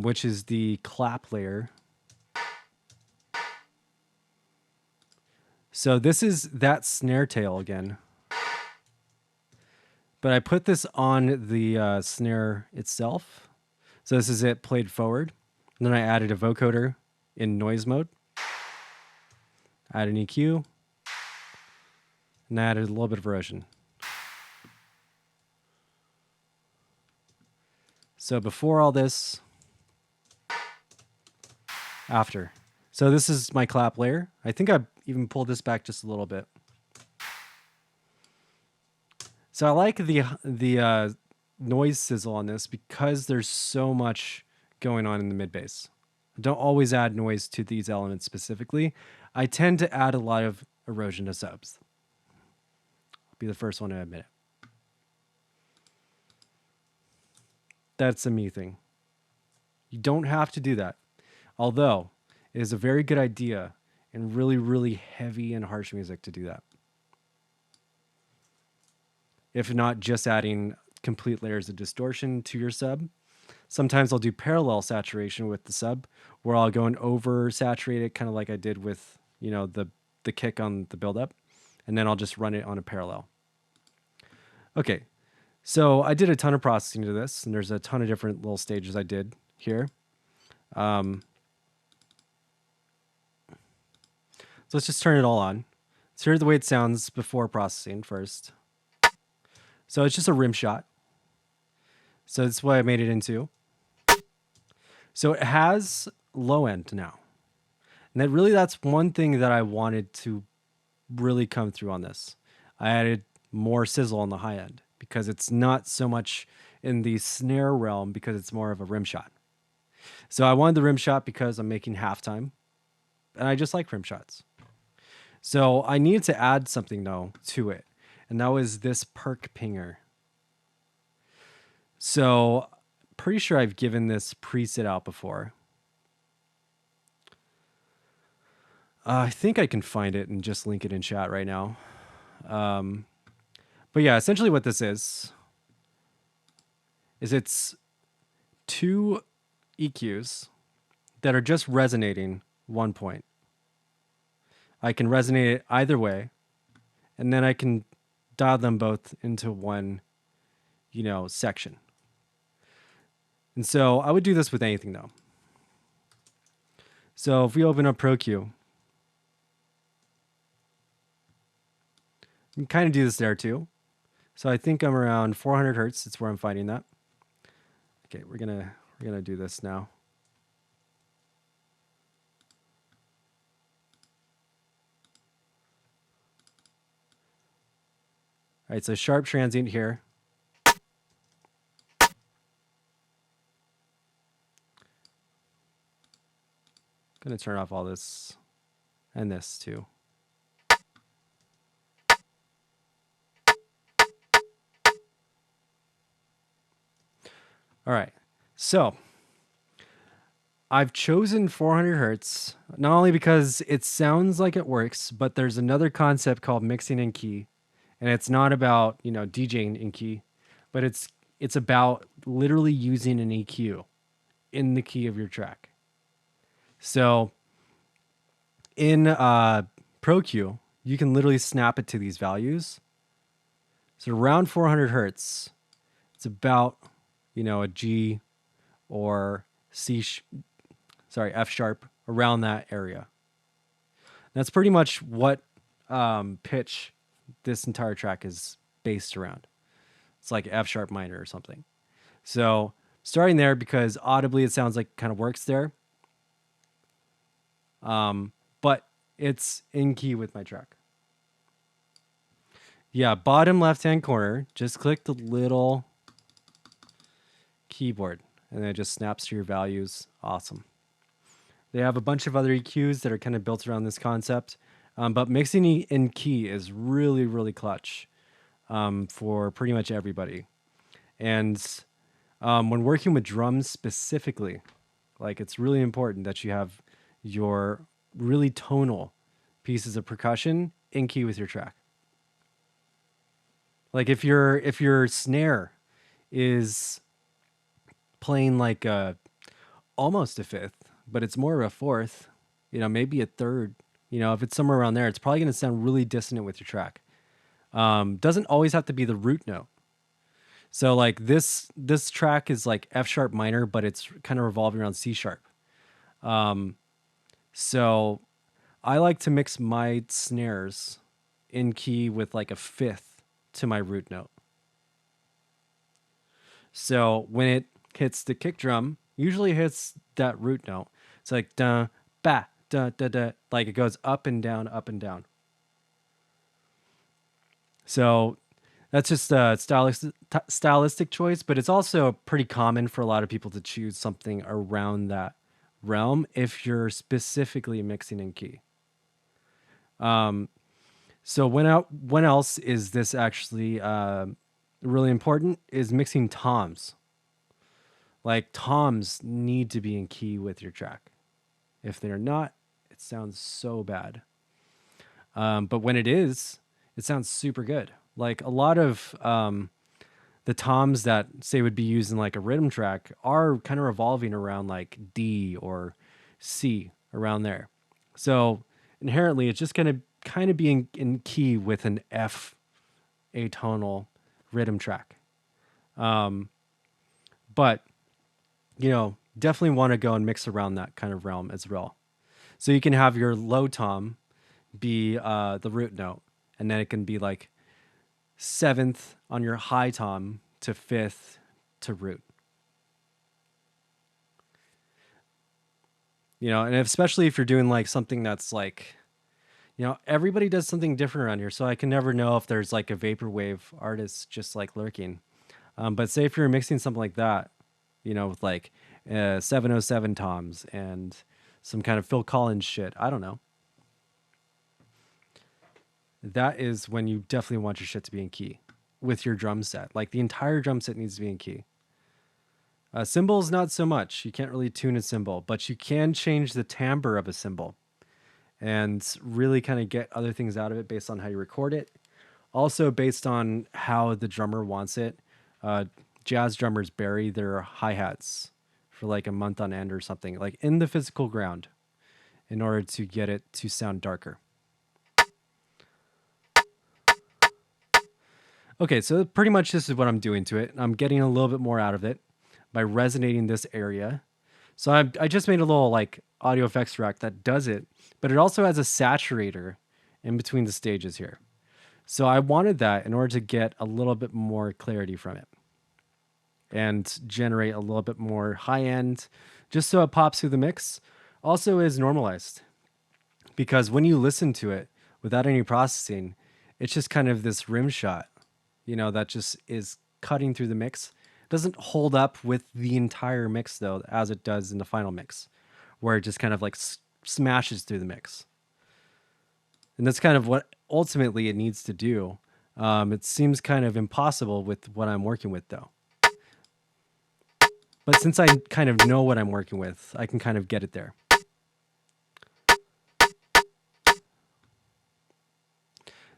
which is the clap layer. So this is that snare tail again. But I put this on the snare itself. So this is it played forward. And then I added a vocoder in noise mode. Add an EQ. And I added a little bit of erosion. So before all this, after. So this is my clap layer. I think I even pulled this back just a little bit. So I like the noise sizzle on this because there's so much going on in the mid bass. I don't always add noise to these elements specifically. I tend to add a lot of erosion to subs. I'll be the first one to admit it. That's a me thing. You don't have to do that. Although it is a very good idea in really, really heavy and harsh music to do that. If not just adding complete layers of distortion to your sub. Sometimes I'll do parallel saturation with the sub, where I'll go and over saturate it, kind of like I did with, you know, the kick on the build up, and then I'll just run it on a parallel. Okay, so I did a ton of processing to this, and there's a ton of different little stages I did here. So let's just turn it all on. Let's hear the way it sounds before processing first. So it's just a rim shot. So that's what I made it into. So it has low end now. And that's one thing that I wanted to really come through on this. I added more sizzle on the high end because it's not so much in the snare realm because it's more of a rim shot. So I wanted the rim shot because I'm making halftime and I just like rim shots. So I needed to add something though to it. And that was this perk pinger. So pretty sure I've given this preset out before. I think I can find it and just link it in chat right now. But yeah, essentially what this is it's two EQs that are just resonating one point. I can resonate it either way, and then I can dial them both into one, section. And so I would do this with anything though. So if we open up ProQ, you can kind of do this there too. So I think I'm around 400 hertz. That's where I'm finding that. Okay, we're gonna do this now. All right, so sharp transient here. Gonna turn off all this and this too. All right, so I've chosen 400 hertz, not only because it sounds like it works, but there's another concept called mixing in key. And it's not about, DJing in key, but it's about literally using an EQ in the key of your track. So in ProQ, you can literally snap it to these values. So around 400 hertz, it's about, a G or F sharp, around that area. That's pretty much what pitch this entire track is based around. It's like F sharp minor or something. So starting there because audibly it sounds like it kind of works there. But it's in key with my track. Yeah, bottom left-hand corner, just click the little keyboard and then it just snaps to your values. Awesome. They have a bunch of other EQs that are kind of built around this concept. But mixing in key is really, really clutch for pretty much everybody. And when working with drums specifically, like it's really important that you have your really tonal pieces of percussion in key with your track. Like if your snare is playing like almost a fifth, but it's more of a fourth, maybe a third, if it's somewhere around there, it's probably going to sound really dissonant with your track. Doesn't always have to be the root note. So like this track is like F sharp minor, but it's kind of revolving around C sharp. So I like to mix my snares in key with like a fifth to my root note. So when it hits the kick drum, usually hits that root note. It's like da ba da da da, like it goes up and down, up and down. So That's just a stylistic choice, but it's also pretty common for a lot of people to choose something around that realm if you're specifically mixing in key. So when else is this actually really important is mixing toms. Like toms need to be in key with your track. If they're not, it sounds so bad. But when it is, it sounds super good. Like a lot of the toms that say would be used in like a rhythm track are kind of revolving around like D or C around there. So inherently, it's just going to kind of be in key with an F atonal rhythm track. But definitely want to go and mix around that kind of realm as well. So you can have your low tom be the root note, and then it can be like seventh on your high tom to fifth to root. And especially if you're doing like something that's like, everybody does something different around here, so I can never know if there's like a vaporwave artist just like lurking. But say if you're mixing something like that, with like 707 toms and some kind of Phil Collins shit, I don't know. That is when you definitely want your shit to be in key with your drum set. Like the entire drum set needs to be in key. Cymbals, not so much. You can't really tune a cymbal, but you can change the timbre of a cymbal and really kind of get other things out of it based on how you record it. Also based on how the drummer wants it. Jazz drummers bury their hi-hats for like a month on end or something, like in the physical ground, in order to get it to sound darker. Okay, so pretty much this is what I'm doing to it. I'm getting a little bit more out of it by resonating this area. So I just made a little like audio effects rack that does it, but it also has a saturator in between the stages here. So I wanted that in order to get a little bit more clarity from it and generate a little bit more high end, just so it pops through the mix. Also is normalized, because when you listen to it without any processing, it's just kind of this rim shot, that just is cutting through the mix. It doesn't hold up with the entire mix though, as it does in the final mix, where it just kind of like smashes through the mix. And that's kind of what ultimately it needs to do. It seems kind of impossible with what I'm working with though. But since I kind of know what I'm working with, I can kind of get it there.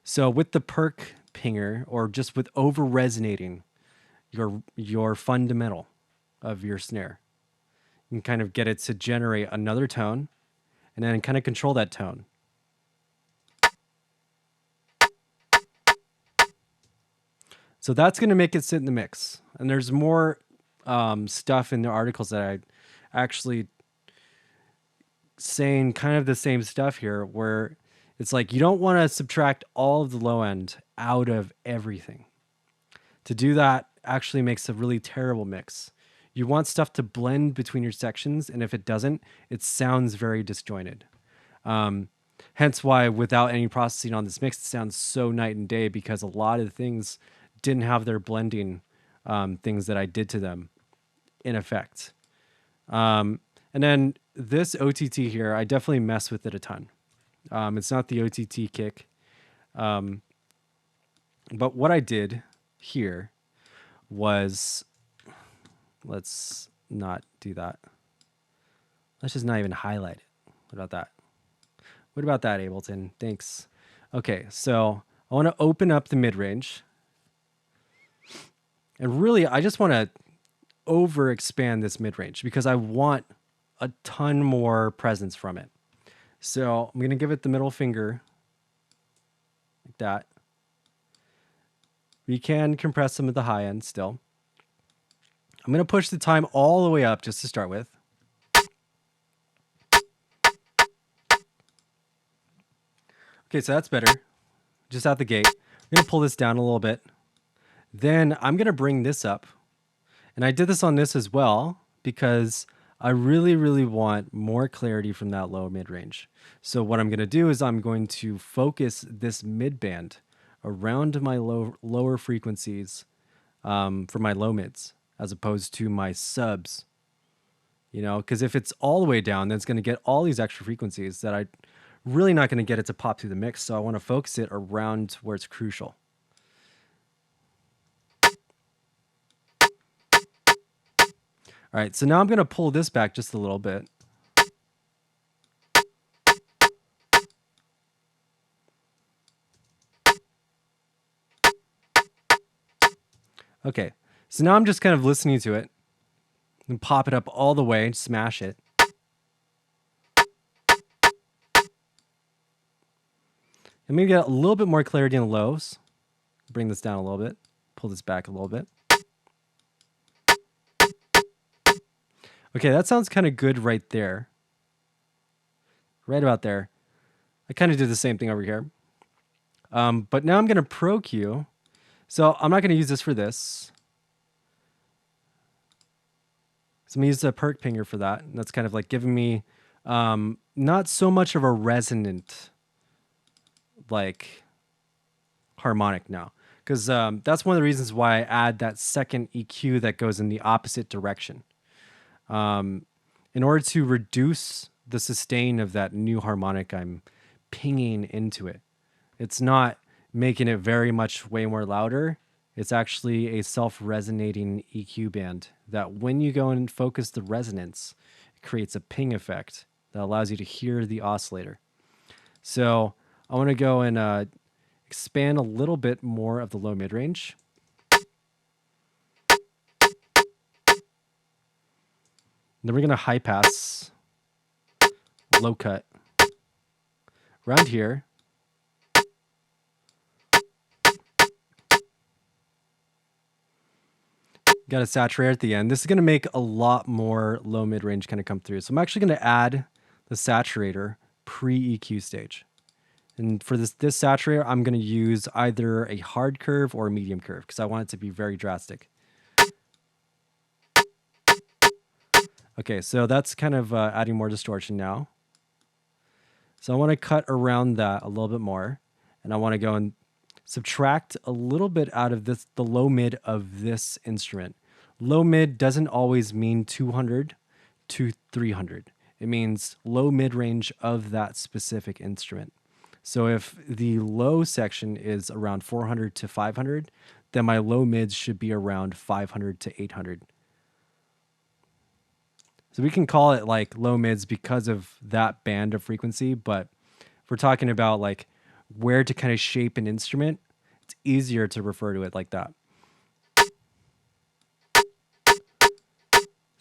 So with the perk pinger, or just with over resonating your fundamental of your snare, you can kind of get it to generate another tone and then kind of control that tone. So that's going to make it sit in the mix. And there's more stuff in the articles that I actually saying kind of the same stuff here, where it's like you don't want to subtract all of the low end out of everything. To do that actually makes a really terrible mix. You want stuff to blend between your sections, and if it doesn't, it sounds very disjointed. Hence why without any processing on this mix, it sounds so night and day, because a lot of things didn't have their blending things that I did to them in effect. And then this OTT here, I definitely mess with it a ton. It's not the OTT kick. But what I did here was, let's not do that. Let's just not even highlight it. What about that? What about that, Ableton? Thanks. Okay, so I want to open up the mid-range. And really, I just want to over expand this mid-range because I want a ton more presence from it. So I'm going to give it the middle finger like that. We can compress some of the high end still. I'm going to push the time all the way up just to start with. Okay, so that's better. Just out the gate. I'm going to pull this down a little bit. Then I'm going to bring this up. And I did this on this as well because I really, really want more clarity from that low mid range. So what I'm going to do is I'm going to focus this mid band around my lower frequencies for my low mids as opposed to my subs. You know, because if it's all the way down, then it's going to get all these extra frequencies that I really not going to get it to pop through the mix. So I want to focus it around where it's crucial. All right, so now I'm going to pull this back just a little bit. Okay, so now I'm just kind of listening to it and pop it up all the way, smash it. I'm going to get a little bit more clarity in the lows. Bring this down a little bit, pull this back a little bit. Okay, that sounds kind of good right there. Right about there. I kind of did the same thing over here. But now I'm going to Pro Q. So I'm not going to use this for this. So I'm going to use the perk pinger for that. And that's kind of like giving me not so much of a resonant like harmonic now. Because that's one of the reasons why I add that second EQ that goes in the opposite direction. In order to reduce the sustain of that new harmonic I'm pinging into it. It's not making it very much way more louder. It's actually a self-resonating EQ band that when you go and focus the resonance, it creates a ping effect that allows you to hear the oscillator. So I want to go and expand a little bit more of the low mid-range. Then we're going to high pass, low cut. Around here. Got a saturator at the end. This is going to make a lot more low mid-range kind of come through. So I'm actually going to add the saturator pre-EQ stage. And for this saturator, I'm going to use either a hard curve or a medium curve because I want it to be very drastic. Okay, so that's kind of adding more distortion now. So I want to cut around that a little bit more. And I want to go and subtract a little bit out of the low mid of this instrument. Low mid doesn't always mean 200 to 300. It means low mid range of that specific instrument. So if the low section is around 400 to 500, then my low mids should be around 500 to 800. So we can call it like low mids because of that band of frequency, but if we're talking about like where to kind of shape an instrument, it's easier to refer to it like that. So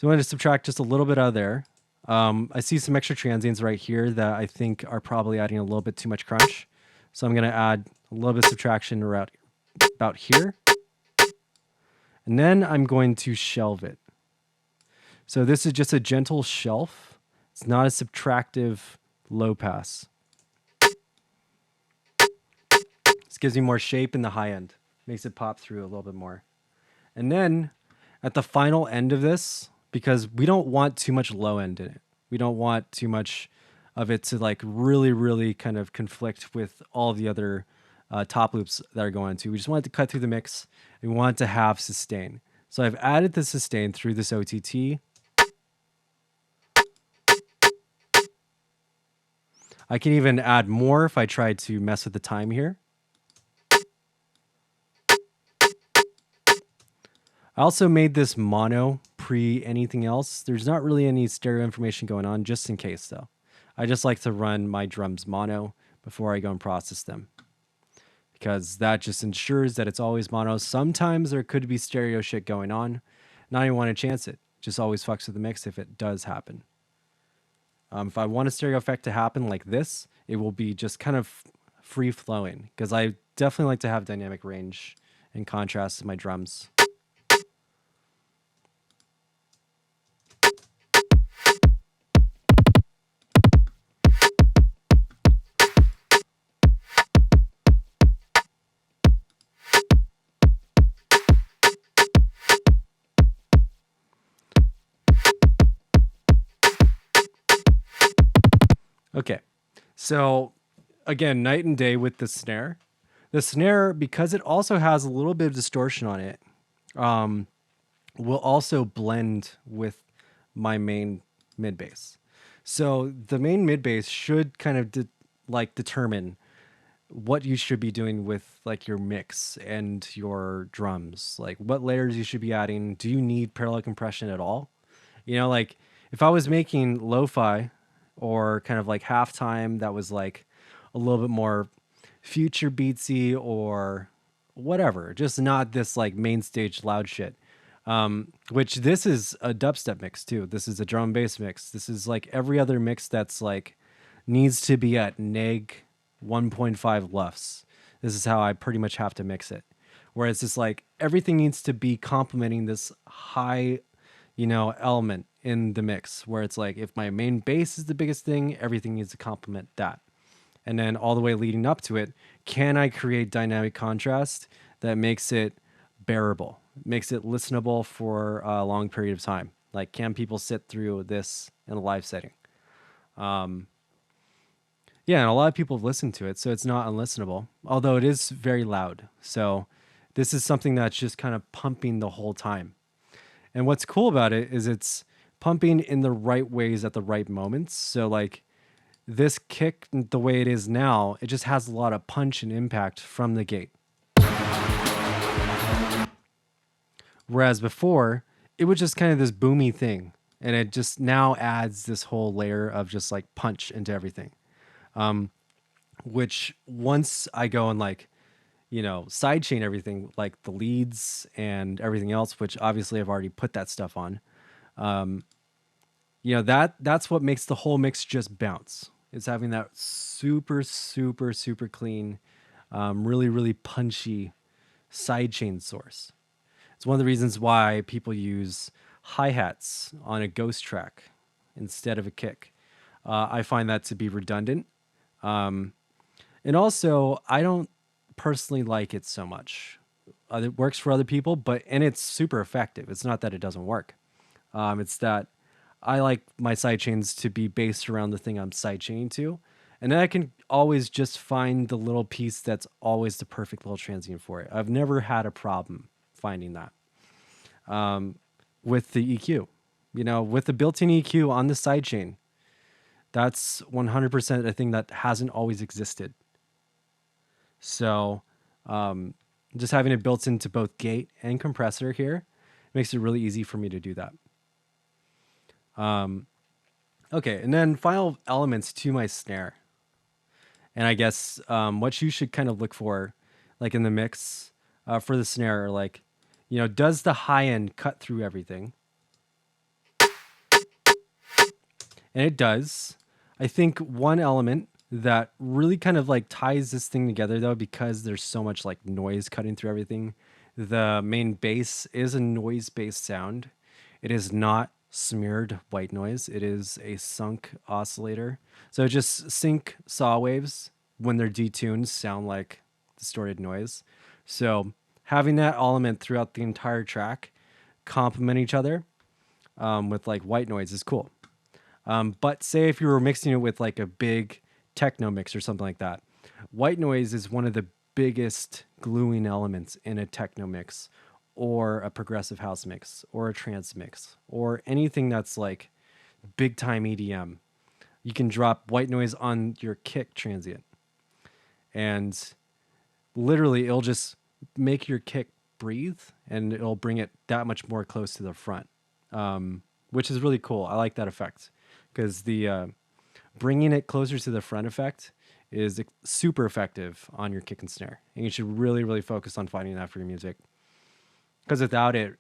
I'm going to subtract just a little bit out of there. I see some extra transients right here that I think are probably adding a little bit too much crunch. So I'm going to add a little bit of subtraction around about here. And then I'm going to shelve it. So this is just a gentle shelf. It's not a subtractive low pass. This gives me more shape in the high end. Makes it pop through a little bit more. And then at the final end of this, because we don't want too much low end in it. We don't want too much of it to like really, really kind of conflict with all the other top loops that are going to. We just want it to cut through the mix. We want it to have sustain. So I've added the sustain through this OTT. I can even add more if I try to mess with the time here. I also made this mono pre anything else. There's not really any stereo information going on, just in case though. I just like to run my drums mono before I go and process them, because that just ensures that it's always mono. Sometimes there could be stereo shit going on. Not even want to chance it. Just always fucks with the mix if it does happen. If I want a stereo effect to happen like this, it will be just kind of free flowing, because I definitely like to have dynamic range in contrast to my drums. Okay, so again, night and day with the snare. The snare, because it also has a little bit of distortion on it, um, will also blend with my main mid bass. So the main mid bass should kind of determine what you should be doing with like your mix and your drums, like what layers you should be adding. Do you need parallel compression at all? Like if I was making lo-fi or kind of like halftime that was like a little bit more future beatsy or whatever, just not this like main stage loud shit. Which this is a dubstep mix too. This is a drum and bass mix. This is like every other mix that's like needs to be at neg 1.5 LUFS. This is how I pretty much have to mix it. Whereas it's like everything needs to be complementing this high, element in the mix. Where it's like if my main bass is the biggest thing, everything needs to complement that. And then all the way leading up to it, can I create dynamic contrast that makes it bearable, makes it listenable for a long period of time? Like, can people sit through this in a live setting? Yeah, and a lot of people have listened to it, so it's not unlistenable, although it is very loud. So this is something that's just kind of pumping the whole time. And what's cool about it is it's pumping in the right ways at the right moments. So like this kick, the way it is now, it just has a lot of punch and impact from the gate. Whereas before, it was just kind of this boomy thing. And it just now adds this whole layer of just like punch into everything. Which once I go and like, sidechain everything, like the leads and everything else, which obviously I've already put that stuff on. That's what makes the whole mix just bounce. It's having that super, super, super clean, really, really punchy sidechain source. It's one of the reasons why people use hi-hats on a ghost track instead of a kick. I find that to be redundant. And also, I don't personally like it so much. It works for other people, and it's super effective. It's not that it doesn't work. It's that I like my sidechains to be based around the thing I'm sidechaining to. And then I can always just find the little piece that's always the perfect little transient for it. I've never had a problem finding that. With the EQ, with the built-in EQ on the sidechain, that's 100% a thing that hasn't always existed. So just having it built into both gate and compressor here makes it really easy for me to do that. Okay, and then final elements to my snare. And I guess what you should kind of look for, like in the mix for the snare, like, does the high end cut through everything? And it does. I think one element that really kind of like ties this thing together, though, because there's so much like noise cutting through everything, the main bass is a noise-based sound. It is not smeared white noise. It is a sunk oscillator. So just sync saw waves when they're detuned sound like distorted noise. So having that element throughout the entire track complement each other with like white noise is cool. But say if you were mixing it with like a big techno mix or something like that, white noise is one of the biggest gluing elements in a techno mix or a progressive house mix or a trance mix or anything that's like big time EDM. You can drop white noise on your kick transient and literally it'll just make your kick breathe and it'll bring it that much more close to the front, which is really cool. I like that effect because the bringing it closer to the front effect is super effective on your kick and snare. And you should really, really focus on finding that for your music. Because without it,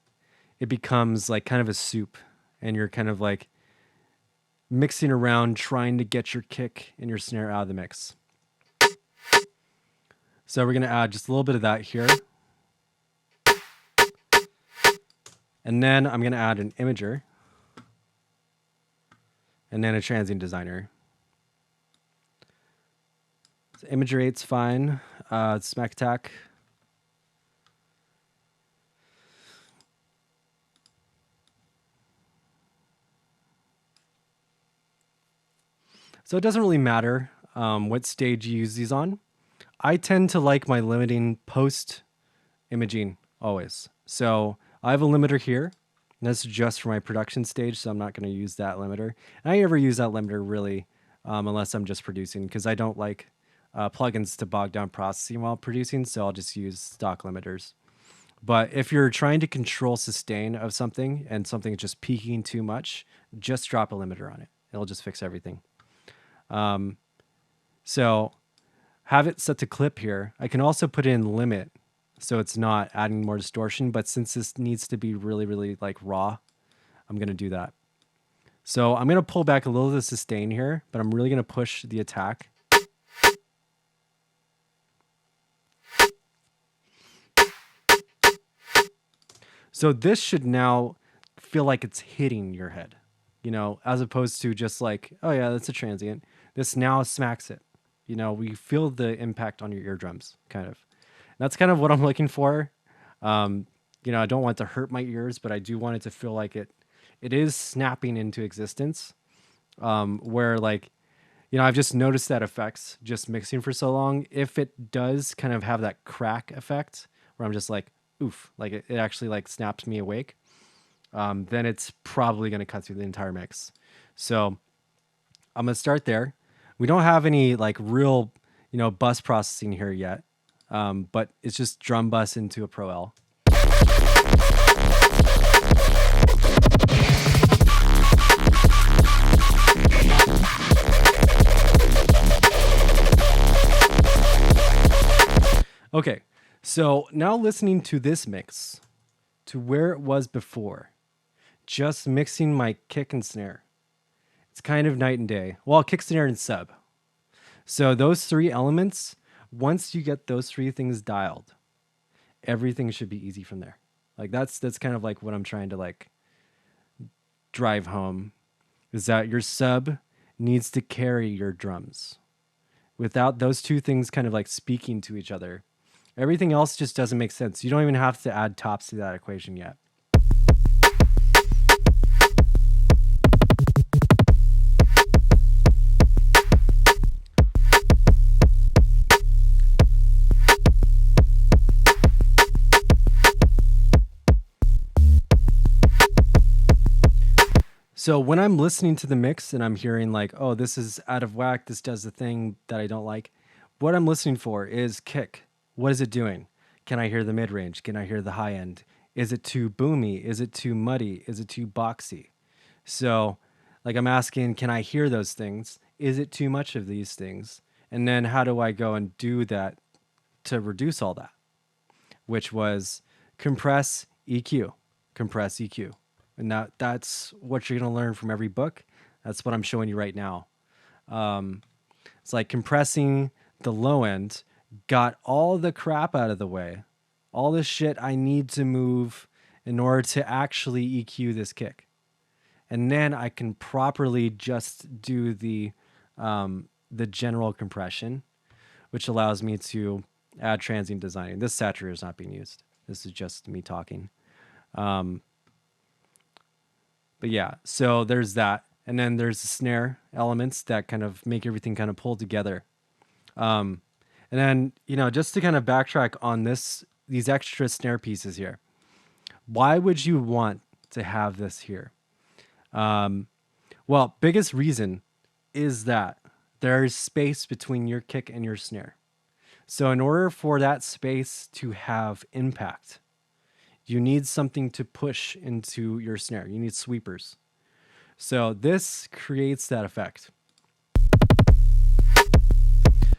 it becomes like kind of a soup. And you're kind of like mixing around trying to get your kick and your snare out of the mix. So we're going to add just a little bit of that here. And then I'm going to add an imager. And then a transient designer. So imager 8's fine. Smack attack. So it doesn't really matter what stage you use these on. I tend to like my limiting post imaging always. So I have a limiter here. And that's just for my production stage, so I'm not going to use that limiter. And I never use that limiter really, unless I'm just producing, because I don't like plugins to bog down processing while producing, so I'll just use stock limiters. But if you're trying to control sustain of something and something is just peaking too much, just drop a limiter on it. It'll just fix everything. So have it set to clip here. I can also put in limit, so it's not adding more distortion, but since this needs to be really, really like raw, I'm going to do that. So I'm going to pull back a little of the sustain here, but I'm really going to push the attack. So this should now feel like it's hitting your head, you know, as opposed to just like, oh yeah, that's a transient. This now smacks it. You know, we feel the impact on your eardrums, kind of. That's kind of what I'm looking for. You know, I don't want it to hurt my ears, but I do want it to feel like it is snapping into existence. Where like, you know, I've just noticed that effects just mixing for so long. If it does kind of have that crack effect where I'm just like, oof, like it actually like snaps me awake, then it's probably going to cut through the entire mix. So I'm going to start there. We don't have any like real, you know, bus processing here yet, but it's just drum bus into a Pro L. Okay, so now listening to this mix to where it was before, just mixing my kick and snare. It's kind of night and day. Well, kick, snare, and sub. So those three elements, once you get those three things dialed, everything should be easy from there. Like that's kind of like what I'm trying to like drive home, is that your sub needs to carry your drums. Without those two things kind of like speaking to each other, everything else just doesn't make sense. You don't even have to add tops to that equation yet. So when I'm listening to the mix and I'm hearing like, oh, this is out of whack, this does the thing that I don't like, what I'm listening for is kick. What is it doing? Can I hear the mid-range? Can I hear the high end? Is it too boomy? Is it too muddy? Is it too boxy? So like I'm asking, can I hear those things? Is it too much of these things? And then how do I go and do that to reduce all that? Which was compress, EQ, compress, EQ. And that's what you're going to learn from every book. That's what I'm showing you right now. It's like compressing the low end, got all the crap out of the way, all the shit I need to move in order to actually EQ this kick. And then I can properly just do the general compression, which allows me to add transient designing. This saturator is not being used. This is just me talking. But yeah, so there's that. And then there's the snare elements that kind of make everything kind of pull together. And then, you know, just to kind of backtrack on these extra snare pieces here, why would you want to have this here? Well, biggest reason is that there's space between your kick and your snare. So in order for that space to have impact, you need something to push into your snare. You need sweepers. So this creates that effect.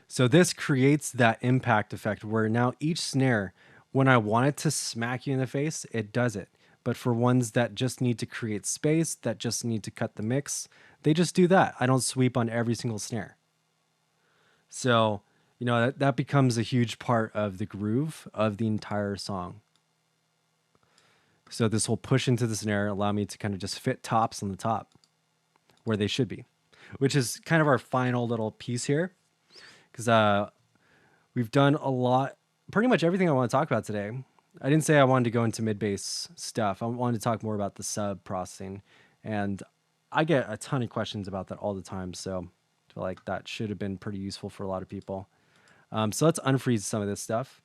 So this creates that impact effect where now each snare, when I want it to smack you in the face, it does it. But for ones that just need to create space, that just need to cut the mix, they just do that. I don't sweep on every single snare. So, you know, that becomes a huge part of the groove of the entire song. So this will push into the snare, allow me to kind of just fit tops on the top where they should be, which is kind of our final little piece here. Because we've done a lot, pretty much everything I want to talk about today. I didn't say I wanted to go into mid-bass stuff. I wanted to talk more about the sub processing. And I get a ton of questions about that all the time. So I feel like that should have been pretty useful for a lot of people. So let's unfreeze some of this stuff.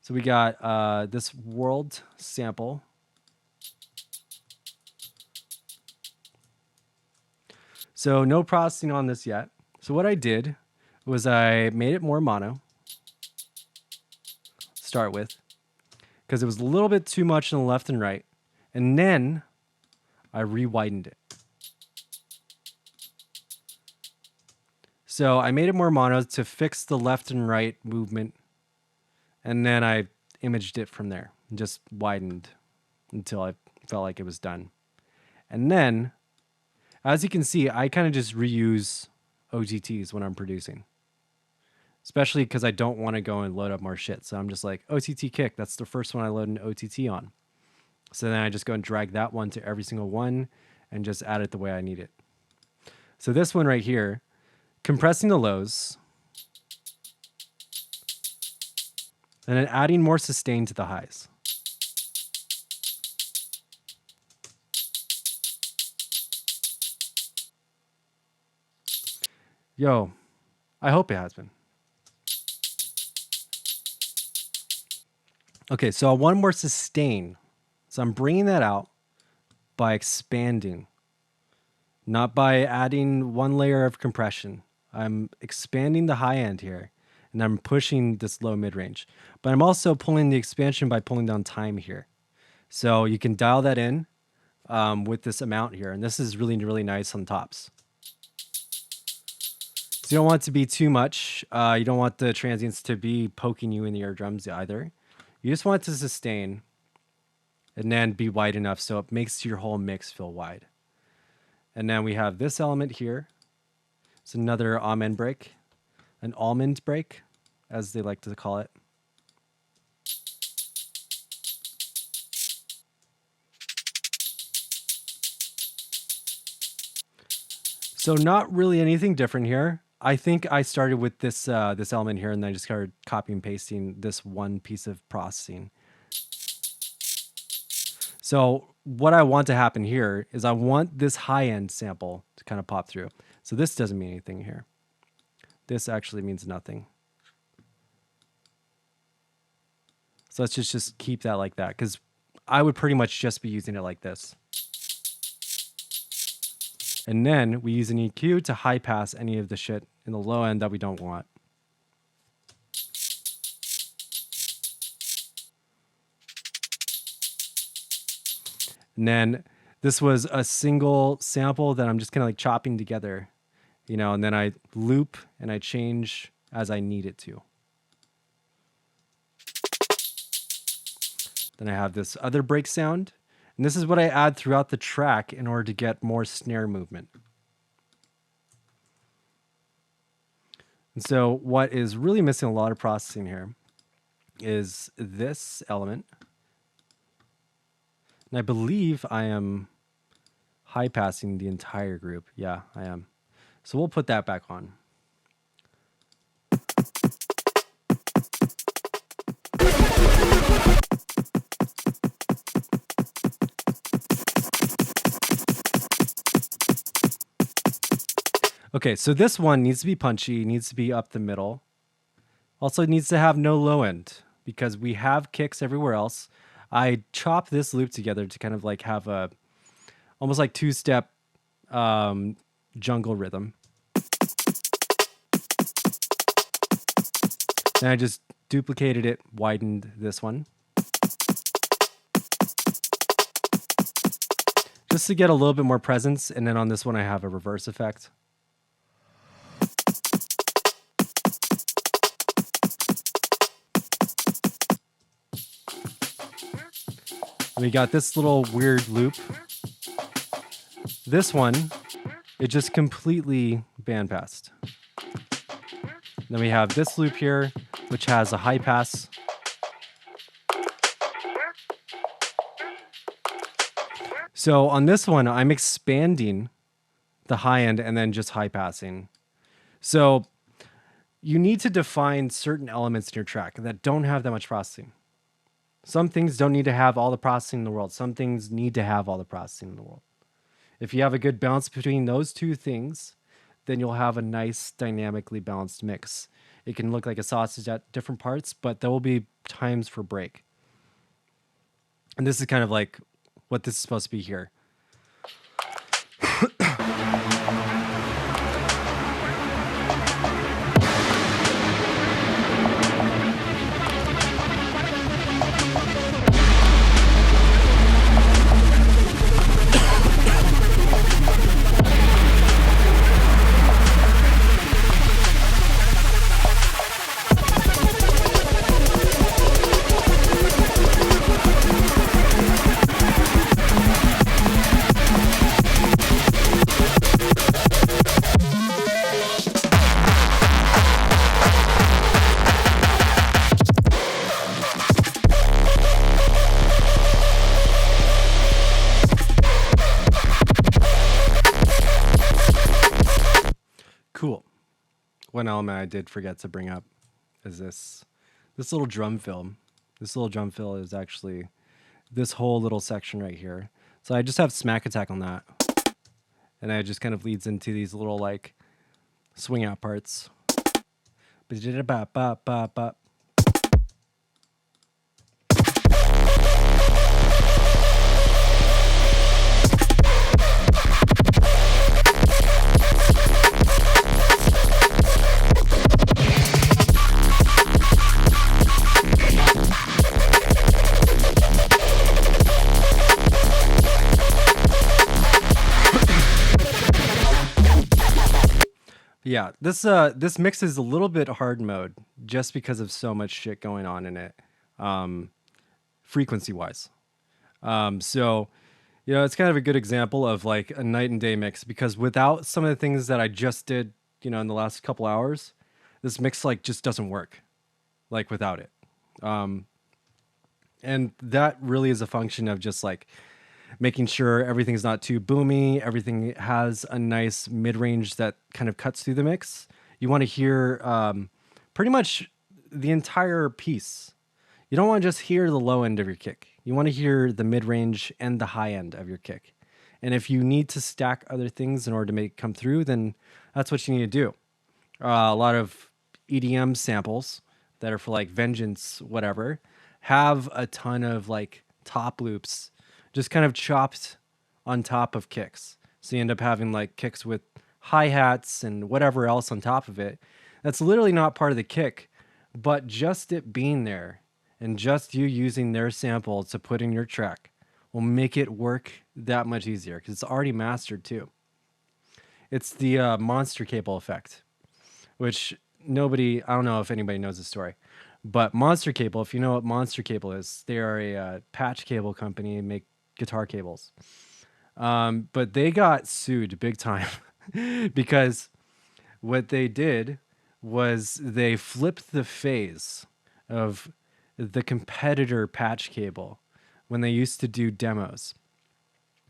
So we got this world sample. So no processing on this yet. So what I did was I made it more mono, start with, because it was a little bit too much on the left and right. And then I re-widened it. So I made it more mono to fix the left and right movement. And then I imaged it from there and just widened until I felt like it was done. And then, as you can see, I kind of just reuse OTTs when I'm producing. Especially because I don't want to go and load up more shit. So I'm just like, OTT kick, that's the first one I load an OTT on. So then I just go and drag that one to every single one and just add it the way I need it. So this one right here, compressing the lows, and then adding more sustain to the highs. Yo, I hope it has been. Okay, so one more sustain. So I'm bringing that out by expanding, not by adding one layer of compression. I'm expanding the high end here, and I'm pushing this low mid-range. But I'm also pulling the expansion by pulling down time here. So you can dial that in with this amount here. And this is really, really nice on tops. So you don't want it to be too much. You don't want the transients to be poking you in the eardrums either. You just want it to sustain and then be wide enough so it makes your whole mix feel wide. And then we have this element here. It's another almond break, an almond break, as they like to call it. So not really anything different here. I think I started with this this element here, and then I just started copying and pasting this one piece of processing. So what I want to happen here is I want this high-end sample to kind of pop through. So this doesn't mean anything here. This actually means nothing. So let's just keep that like that, because I would pretty much just be using it like this. And then we use an EQ to high pass any of the shit in the low end that we don't want. And then this was a single sample that I'm just kind of like chopping together, you know, and then I loop and I change as I need it to. Then I have this other break sound. And this is what I add throughout the track in order to get more snare movement. And so what is really missing a lot of processing here is this element. And I believe I am high passing the entire group. Yeah, I am. So we'll put that back on. Okay, so this one needs to be punchy, needs to be up the middle. Also needs to have no low end because we have kicks everywhere else. I chop this loop together to kind of like have a almost like two-step jungle rhythm. And I just duplicated it, widened this one. Just to get a little bit more presence, and then on this one I have a reverse effect. And we got this little weird loop. This one, it just completely bandpassed. Then we have this loop here, which has a high pass. So on this one, I'm expanding the high end and then just high passing. So you need to define certain elements in your track that don't have that much processing. Some things don't need to have all the processing in the world. Some things need to have all the processing in the world. If you have a good balance between those two things, then you'll have a nice dynamically balanced mix. It can look like a sausage at different parts, but there will be times for break. And this is kind of like what this is supposed to be here. Cool. One element I did forget to bring up is this little drum fill. This little drum fill is actually this whole little section right here. So I just have smack attack on that. And it just kind of leads into these little like swing out parts. Yeah, this mix is a little bit hard mode just because of so much shit going on in it, frequency wise. So it's kind of a good example of like a night and day mix because without some of the things that I just did, in the last couple hours, this mix like just doesn't work, like without it. And that really is a function of just like making sure everything's not too boomy. Everything has a nice mid-range that kind of cuts through the mix. You want to hear pretty much the entire piece. You don't want to just hear the low end of your kick. You want to hear the mid-range and the high end of your kick. And if you need to stack other things in order to make it come through, then that's what you need to do. A lot of EDM samples that are for like Vengeance, whatever, have a ton of like top loops just kind of chopped on top of kicks. So you end up having like kicks with hi-hats and whatever else on top of it. That's literally not part of the kick, but just it being there and just you using their sample to put in your track will make it work that much easier because it's already mastered too. It's the monster cable effect, which I don't know if anybody knows the story, but Monster Cable, if you know what Monster Cable is, they are a patch cable company and make guitar cables. But they got sued big time because what they did was they flipped the phase of the competitor patch cable when they used to do demos.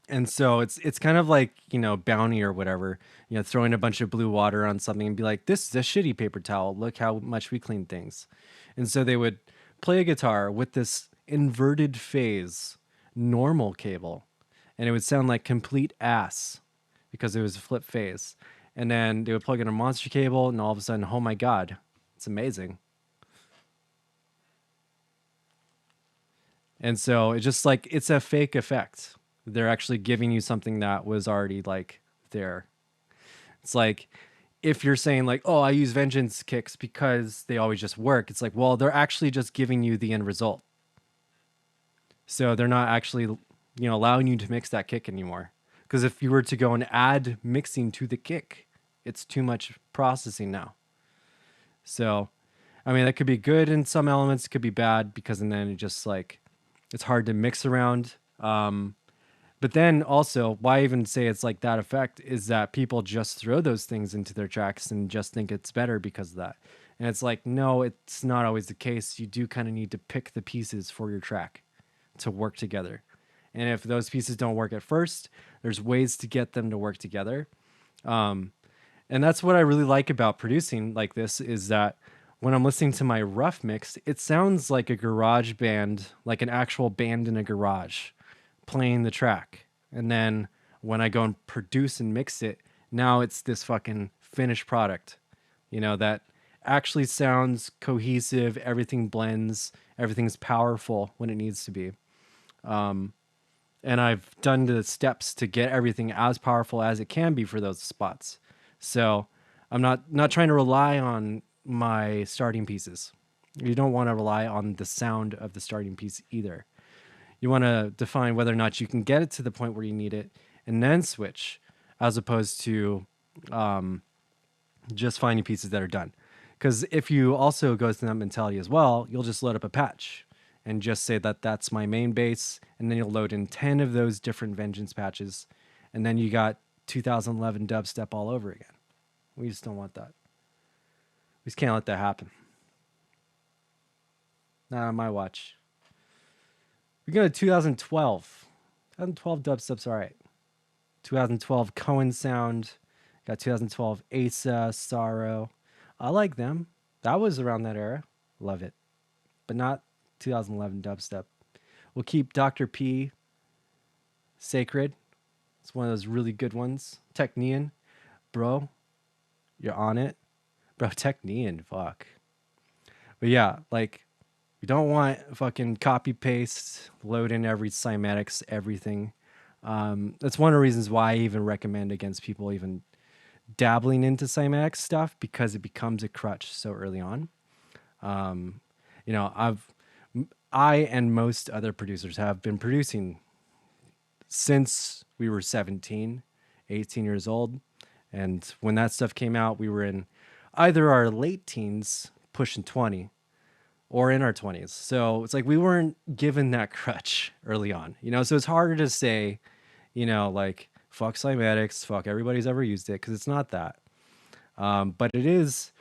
And so it's kind of like, Bounty or whatever, throwing a bunch of blue water on something and be like, this is a shitty paper towel. Look how much we clean things. And so they would play a guitar with this inverted phase normal cable, and it would sound like complete ass because it was a flip phase. And then they would plug in a monster cable, and all of a sudden, oh my God, it's amazing. And so it's just like, it's a fake effect. They're actually giving you something that was already like there. It's like, if you're saying like, oh, I use Vengeance kicks because they always just work. It's like, well, they're actually just giving you the end result. So they're not actually, allowing you to mix that kick anymore. Because if you were to go and add mixing to the kick, it's too much processing now. So, I mean, that could be good in some elements, it could be bad because and then it just like, it's hard to mix around. But then also, why even say it's like that effect is that people just throw those things into their tracks and just think it's better because of that. And it's like, no, it's not always the case. You do kind of need to pick the pieces for your track to work together. And if those pieces don't work at first, there's ways to get them to work together. And that's what I really like about producing like this is that when I'm listening to my rough mix, it sounds like a garage band, like an actual band in a garage playing the track. And then when I go and produce and mix it, now it's this fucking finished product, that actually sounds cohesive, everything blends, everything's powerful when it needs to be. And I've done the steps to get everything as powerful as it can be for those spots. So I'm not trying to rely on my starting pieces. You don't want to rely on the sound of the starting piece either. You want to define whether or not you can get it to the point where you need it and then switch, as opposed to just finding pieces that are done. Because if you also go to that mentality as well, you'll just load up a patch and just say that that's my main base, and then you'll load in 10 of those different vengeance patches, and then you got 2011 dubstep all over again. We just don't want that. We just can't let that happen. Not on my watch. We go to 2012. 2012 dubstep's all right. 2012 Cohen Sound. Got 2012 Asa, Sorrow. I like them. That was around that era. Love it. But not 2011 dubstep. We'll keep Dr. P, Sacred. It's one of those really good ones. Technian. Bro, you're on it. Bro, Technian, fuck. But yeah, like, we don't want fucking copy paste, load in every cymatics, everything. That's one of the reasons why I even recommend against people even dabbling into cymatic stuff, because it becomes a crutch so early on. You know, I and most other producers have been producing since we were 17, 18 years old. And when that stuff came out, we were in either our late teens, pushing 20, or in our 20s. So it's like we weren't given that crutch early on, you know? So it's harder to say, you know, like, fuck cymatics, fuck everybody's ever used it, because it's not that. But it is